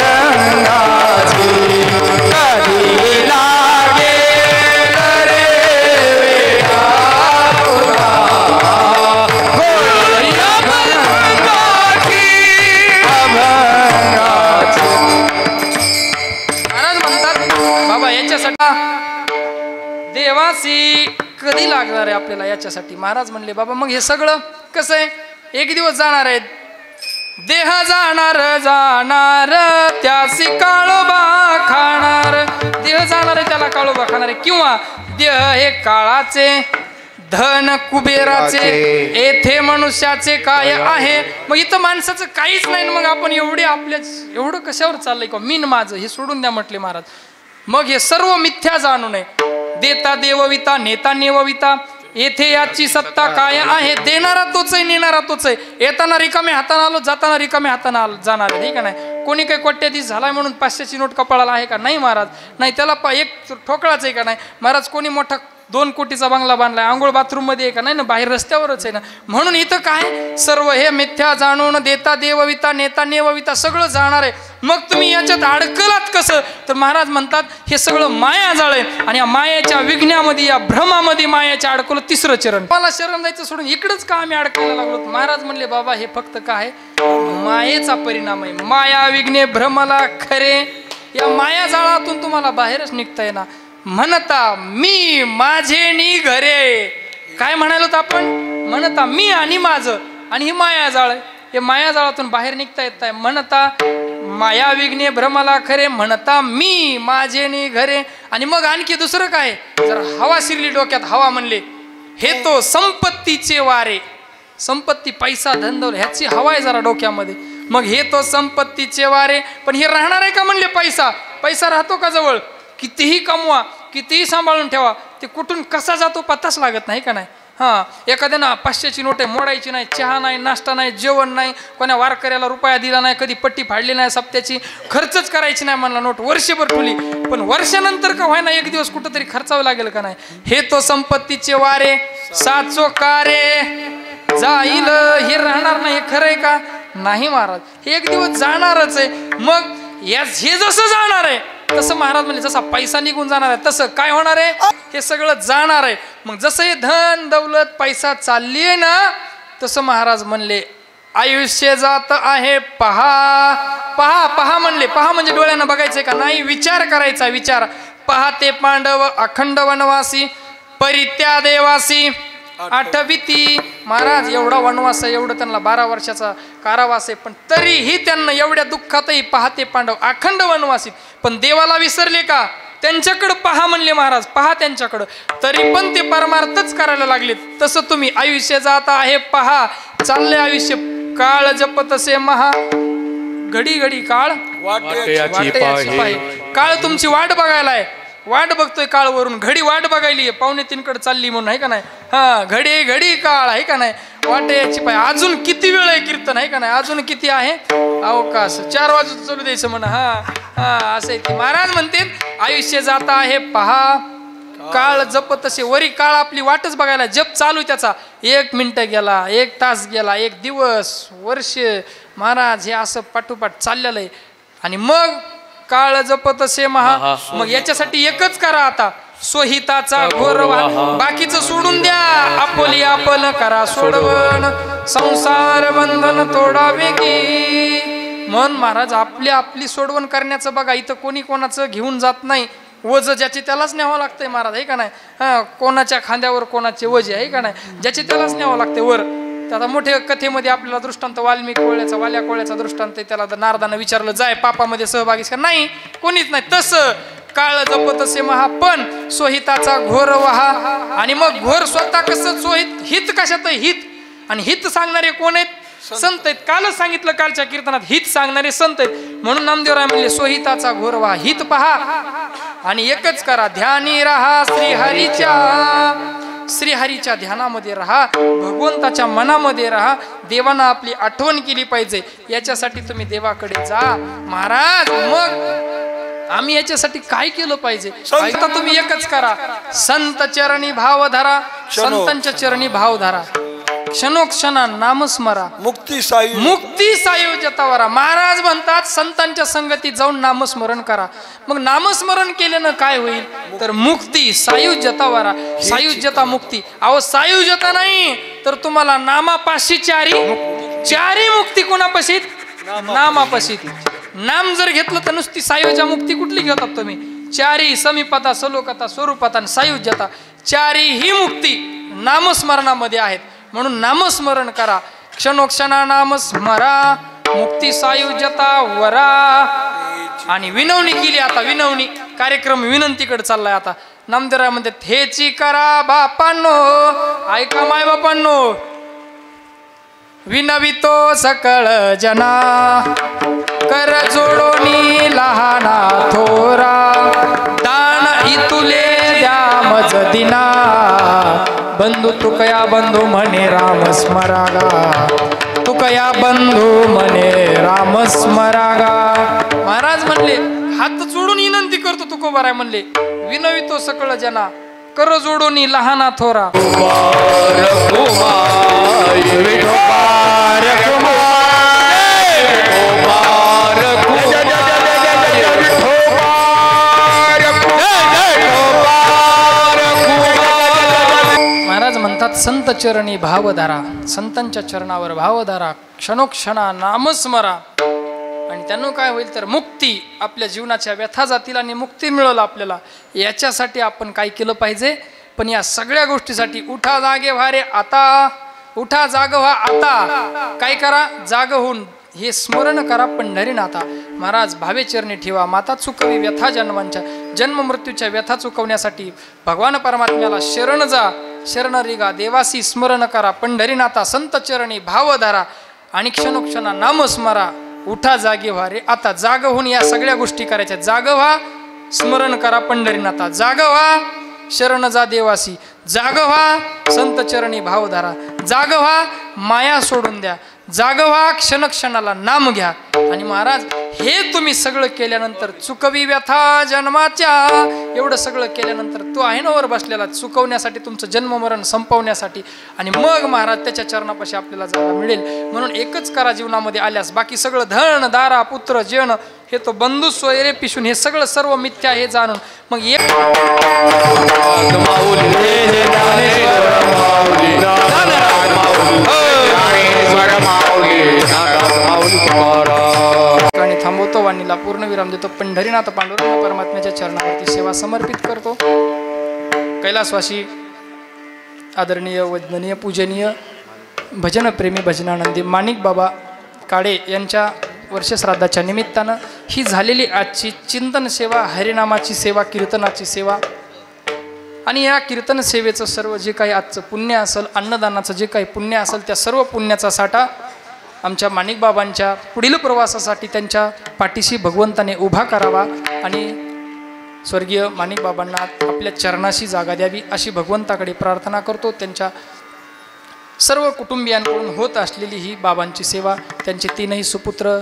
अंतरंगाची. कधी लागेल रे वेड्या तुला गोडी अभंगाची. अभंगाची. महाराज म्हणतात बाबा याच्यासाठी देवासी कधी लागणार आहे आपल्याला याच्यासाठी. महाराज म्हणले बाबा मग हे सगळं कसं आहे एक दिवस जाणार आहे. देह जाणार जाणार त्यासी काळोबा खाणार. देह जाणार आहे त्याला काळोबा खाणार आहे. किंवा देह हे काळाचे धन कुबेराचे येथे मनुष्याचे काय आहे. मग इथं माणसाचं काहीच नाही. मग आपण एवढे आपल्या एवढं कशावर चाललंय का मीन माझं हे सोडून द्या म्हटले महाराज. मग हे सर्व मिथ्या जाणू नये. देता देवविता नेता नेवविता येथे याची सत्ता काय आहे. देणारा तोच आहे नेणारा तोच आहे. येताना रिकामे हाताने आलो जाताना रिकामे हाताने जाणार आहे का नाही. कोणी काही कोट्याधीश झालाय म्हणून 500ची नोट कपाळाला आहे का नाही महाराज. नाही त्याला एक ठोकळाच आहे का नाही महाराज. कोणी मोठा 2 कोटीचा बंगला बांधलाय, आंघोळ बाथरूम मध्ये आहे का? नाही ना, बाहेर रस्त्यावरच आहे ना. म्हणून इथं काय सर्व हे मिथ्या जाणून देता देवविता नेता नेवविता सगळं जाणार आहे. मग तुम्ही याच्यात अडकलात कसं? तर महाराज म्हणतात हे सगळं मायाजाळ आहे आणि या मायाच्या विघ्नामध्ये, या भ्रमामध्ये मायाच्या अडकलं 3रं चरण. मला शरण जायचं सोडून इकडंच का आम्ही अडकायला लागलो? महाराज म्हणले बाबा हे फक्त काय मायेचा परिणाम आहे. माया विघ्ने भ्रमला खरे. या मायाजाळातून तुम्हाला बाहेरच निघता येणार. म्हणता मी माझे नी घरे, काय म्हणालो आपण? म्हणता मी आणि माझं, आणि ही मायाजाळ आहे. हे मायाजाळातून बाहेर निघता येत आहे. म्हणता माया विघ्ने भ्रमला खरे, म्हणता मी माझे नी घरे. आणि मग आणखी दुसरं काय? जर हवा शिरली डोक्यात, हवा म्हणले हे तो संपत्तीचे वारे. संपत्ती, पैसा, धनदौलत ह्याची हवा आहे जरा डोक्यामध्ये. मग हे तो संपत्तीचे वारे. पण हे राहणार आहे का म्हणले? पैसा, पैसा राहतो का जवळ? कितीही कमवा, कितीही सांभाळून ठेवा, ते कुठून कसा जातो पत्ताच लागत नाही का नाही. हां, एखाद्यानं 500ची नोट आहे, मोडायची नाही, चहा नाही, नाश्ता नाही, जेवण नाही, कोण्या वारकऱ्याला रुपया दिला नाही, कधी पट्टी फाडली नाही, सप्त्याची खर्चच करायची नाही म्हणला नोट, वर्षभर ठेवली. पण वर्षानंतर का व्हायना एक दिवस कुठंतरी खर्चावं लागेल का नाही. हे तो संपत्तीचे वारे साचो कारे जाईल. हे राहणार नाही, हे खरं आहे का? नाही महाराज, हे एक दिवस जाणारच आहे. मग हे जसं जाणार आहे तसं महाराज म्हणले जसा पैसा निघून जाणार आहे तसं काय होणार आहे? हे सगळं जाणार आहे. मग जसं हे धन दौलत पैसा चालली आहे ना, तसं महाराज म्हणले आयुष्य जात आहे पहा. पहा पहा म्हणले. पहा म्हणजे डोळ्यानं बघायचंय का? नाही, विचार करायचा. विचार. पहा ते पांडव अखंड वनवासी परित्या देवासी आठविती. महाराज एवढा वनवास आहे, एवढं त्यांना 12 वर्षाचा कारावास आहे, पण तरीही त्यांना एवढ्या दुःखातही पाहते पांडव अखंड वनवासी. पण देवाला विसरले का? त्यांच्याकडं पहा म्हणले महाराज, पहा त्यांच्याकडं, तरी पण ते परमार्थच करायला लागले. तसं तुम्ही आयुष्य जात आहे पहा. चालले आयुष्य, काळ जपतसे महा. घडी घडी काळ वाटेयाची पाहे. काळ तुमची वाट बघायला आहे, वाट बघतोय काळ वरून. घडी वाट बघायली 2:45 कडे चालली म्हणून, आहे का नाही. हा, घडी घडी काळ, आहे का नाही. वाटेयाची पाय. अजून किती वेळ आहे कीर्तन, आहे का नाही. अजून किती आहे अवकाश. 4 वाजून चालू द्यायचं म्हणा. हा हा, असं आहे ते. महाराज म्हणते आयुष्य जात आहे पहा. काळ जपत तसे. वरी काळ आपली वाटच बघायला. जप चालू त्याचा. 1 मिनिट गेला, 1 तास गेला, 1 दिवस, वर्ष. महाराज हे असं पाठोपाठ चाललेलं आहे. आणि मग काळ जपत असे महा. मग याच्यासाठी एकच करा आता, स्वहिताचा घोर. बाकीचं सोडून द्या. आपोली आपण करा सोडवण, संसार बंधन तोडावे की. मन महाराज आपली सोडवण करण्याचं बघा. इथं कोणी कोणाचं घेऊन जात नाही. वज ज्याचे त्यालाच न्यावं लागतंय महाराज, आहे का नाही. हा, कोणाच्या खांद्यावर कोणाचे वजे, आहे का नाही. ज्याचे त्यालाच न्यावं लागते वर. आता मोठ्या कथेमध्ये आपल्याला दृष्टांत वाल्मिकी कोळ्याचा, वाल्या कोळ्याचा दृष्टांत. त्याला नारदानं विचारलं जाय पापामध्ये सहभागीस का? नाही, कोणीच नाही. तसं काळ जपत असे महा, पण स्वहिताचा घोर वहा. आणि मग घोर स्वतः कसं स्वहित, हित कशात? हित. आणि हित सांगणारे कोण आहेत? संत आहेत. कालच सांगितलं कालच्या कीर्तनात, हित सांगणारे संत आहेत. म्हणून नामदेवराय म्हणले स्वहिताचा घोर वहा. हित पहा आणि एकच करा, ध्यानी राहा श्रीहरीच्या. श्रीहरीच्या ध्यानामध्ये राहा, भगवंताच्या मनामध्ये राहा. देवानं आपली आठवण केली पाहिजे, याच्यासाठी तुम्ही देवाकडे जा. महाराज मग आम्ही याच्यासाठी काय केलं पाहिजे? आता तुम्ही एकच करा, संत चरणी भाव धरा. संतांच्या चरणी भाव धरा. क्षणोक्षणा नामस्मरा. मुक्ती सायुज्यतावरा. महाराज म्हणतात संतांच्या संगतीत जाऊन नामस्मरण करा. मग नामस्मरण केल्यानं काय होईल? तर मुक्ती सायुज्यतावरा. सायुज्यता मुक्ती. अहो सायुज्यता नाही तर तुम्हाला नामापाशी चारी मुक्ती. कोणापाशी? नामापाशी. नाम जर घेतलं तर नुसती सायुज्या मुक्ती कुठली घेतात तुम्ही? चारी समीपता, सलोकता, स्वरूपता आणि सायुज्यता, चारी ही मुक्ती नामस्मरणामध्ये आहेत. म्हणून नामस्मरण करा. क्षणोक्षणा नामस्मरा. मुक्ती सायुज्यता वरा. आणि विनवणी केली. आता विनवणी कार्यक्रम विनंतीकडे चाललाय. आता नामदेवराय म्हणतात हेची करा बापांनो. ऐका माय बापांनो. विनवितो सकळ जना, कर जोडोनी लहाना थोरा. दान इतुले द्या मज दिना, बंधू तुकया बंधू म्हणे राम स्मरागा. तुकया बंधू म्हणे राम स्मरागा. महाराज म्हणले हात जोडून विनंती करतो तुकोबाराय म्हणले विनवितो सकळ जना. कर जोडून लहाना थोरा महाराज म्हणतात संत चरणी भावधारा, संतांच्या चरणावर भावधारा, क्षणोक्षणा नामस्मरा. आणि त्यानं काय होईल तर मुक्ती, आपल्या जीवनाच्या व्यथा जातील आणि मुक्ती मिळेल आपल्याला. याच्यासाठी आपण काय केलं पाहिजे? पण या सगळ्या गोष्टीसाठी उठा जागे व्हा रे आता, उठा जाग व्हा आता. काय करा? जाग होऊन हे स्मरण करा पंढरीनाथा. महाराज भावे चरणी ठेवा, माता चुकवी व्यथा जन्मांच्या, जन्म मृत्यूच्या व्यथा चुकवण्यासाठी भगवान परमात्म्याला शरण जा, शरण रिगा देवासी स्मरण करा पंढरीनाथा. संत चरणी भावधारा आणि क्षणोक्षणा नामस्मरा. उठा जागे व्हा रे आता. जाग होऊन या सगळ्या गोष्टी करायच्या. जाग व्हा, स्मरण करा पंढरीनाथा. जाग व्हा, शरण जा देवासी. जाग व्हा, संत चरणी भावधारा. जाग व्हा, माया सोडून द्या. जाग व्हा, क्षणक्षणाला नाम घ्या. आणि महाराज हे तुम्ही सगळं केल्यानंतर चुकवी व्यथा जन्माच्या, एवढं सगळं केल्यानंतर तो आहे ना वर बसलेला चुकवण्यासाठी, तुमचं जन्म मरण संपवण्यासाठी. आणि मग महाराज त्याच्या चरणापाशी आपल्याला जागा मिळेल. म्हणून एकच करा जीवनामध्ये आल्यास. बाकी सगळं धन दारा पुत्र जेण हे तो बंधू सोयरे पिशून हे सगळं सर्व मिथ्या हे जाणून मग एक आणि थांबवतो वाणीला पूर्णविराम देतो. पंढरीनाथ पांडुरंग परमात्म्याच्या चरणावरती सेवा समर्पित करतो. कैलासवासी आदरणीय वंदनीय पूजनीय भजनप्रेमी भजनानंदी माणिक बाबा काळे यांच्या वर्षश्राद्धाच्या निमित्तानं ही झालेली आजची चिंतन सेवा, हरिनामाची सेवा, कीर्तनाची सेवा आणि या कीर्तन सेवेचं सर्व जे काही आजचं पुण्य असेल, अन्नदानाचं जे काही पुण्य असेल, त्या सर्व पुण्याचा साठा आमच्या माणिक बाबांच्या पुढील प्रवासासाठी त्यांच्या पाठीशी भगवंताने उभा करावा आणि स्वर्गीय माणिक बाबांना आपल्या चरणाशी जागा द्यावी अशी भगवंताकडे प्रार्थना करतो. त्यांच्या सर्व कुटुंबियांकडून होत असलेली ही बाबांची सेवा, त्यांचे तीनही सुपुत्र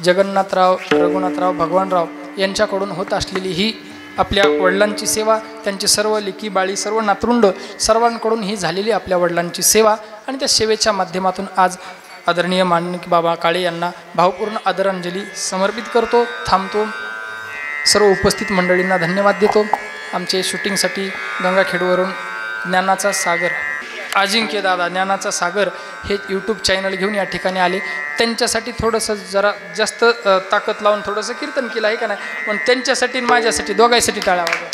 जगन्नाथराव, रघुनाथराव, भगवानराव यांच्याकडून होत असलेली ही आपल्या वडिलांची सेवा, त्यांची सर्व लेकी बाळी, सर्व नातरुंड सर्वांकडून ही झालेली आपल्या वडिलांची सेवा. आणि त्या सेवेच्या माध्यमातून आज आदरणीय माणिक बाबा काळे यांना भावपूर्ण आदरांजली समर्पित करतो. थांबतो. सर्व उपस्थित मंडळींना धन्यवाद देतो. आमचे शूटिंगसाठी गंगाखेडवरून ज्ञानाचा सागर अजिंक्य दादा ज्ञानाचा सागर हे यूट्यूब चॅनल घेऊन या ठिकाणी आले. त्यांच्यासाठी थोडंसं जरा जास्त ताकद लावून थोडंसं कीर्तन केलं आहे का नाही, पण त्यांच्यासाठी माझ्यासाठी दोघांसाठी टाळ्या वाजवा.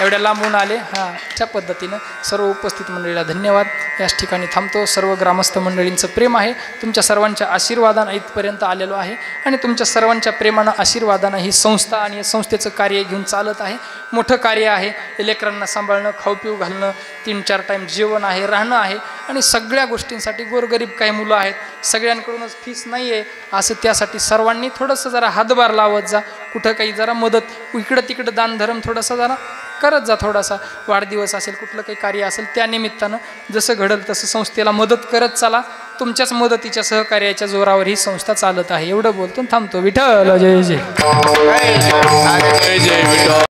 एवढ्या लांबून आले. हां, त्या पद्धतीनं सर्व उपस्थित मंडळीला धन्यवाद. याच ठिकाणी थांबतो. सर्व ग्रामस्थ मंडळींचं प्रेम आहे. तुमच्या सर्वांच्या आशीर्वादानं इथपर्यंत आलेलो आहे आणि तुमच्या सर्वांच्या प्रेमानं आशीर्वादानं ही संस्था आणि या संस्थेचं कार्य घेऊन चालत आहे. मोठं कार्य आहे. लेकरांना सांभाळणं, खाऊ पिऊ घालणं, 3-4 टाईम जेवण आहे, राहणं आहे आणि सगळ्या गोष्टींसाठी गोरगरीब काही मुलं आहेत, सगळ्यांकडूनच फीस नाही आहे. असं त्यासाठी सर्वांनी थोडंसं जरा हातभार लावत जा. कुठं काही जरा मदत इकडं तिकडं दानधर्म थोडासा जरा करत जा. थोडासा वाढदिवस असेल, कुठलं काही कार्य असेल, त्या निमित्तानं जसं घडल तसं संस्थेला मदत करत चला. तुमच्याच मदतीच्या सहकार्याच्या जोरावर ही संस्था चालत आहे. एवढं बोलतो थांबतो. विठ्ठल जय जय.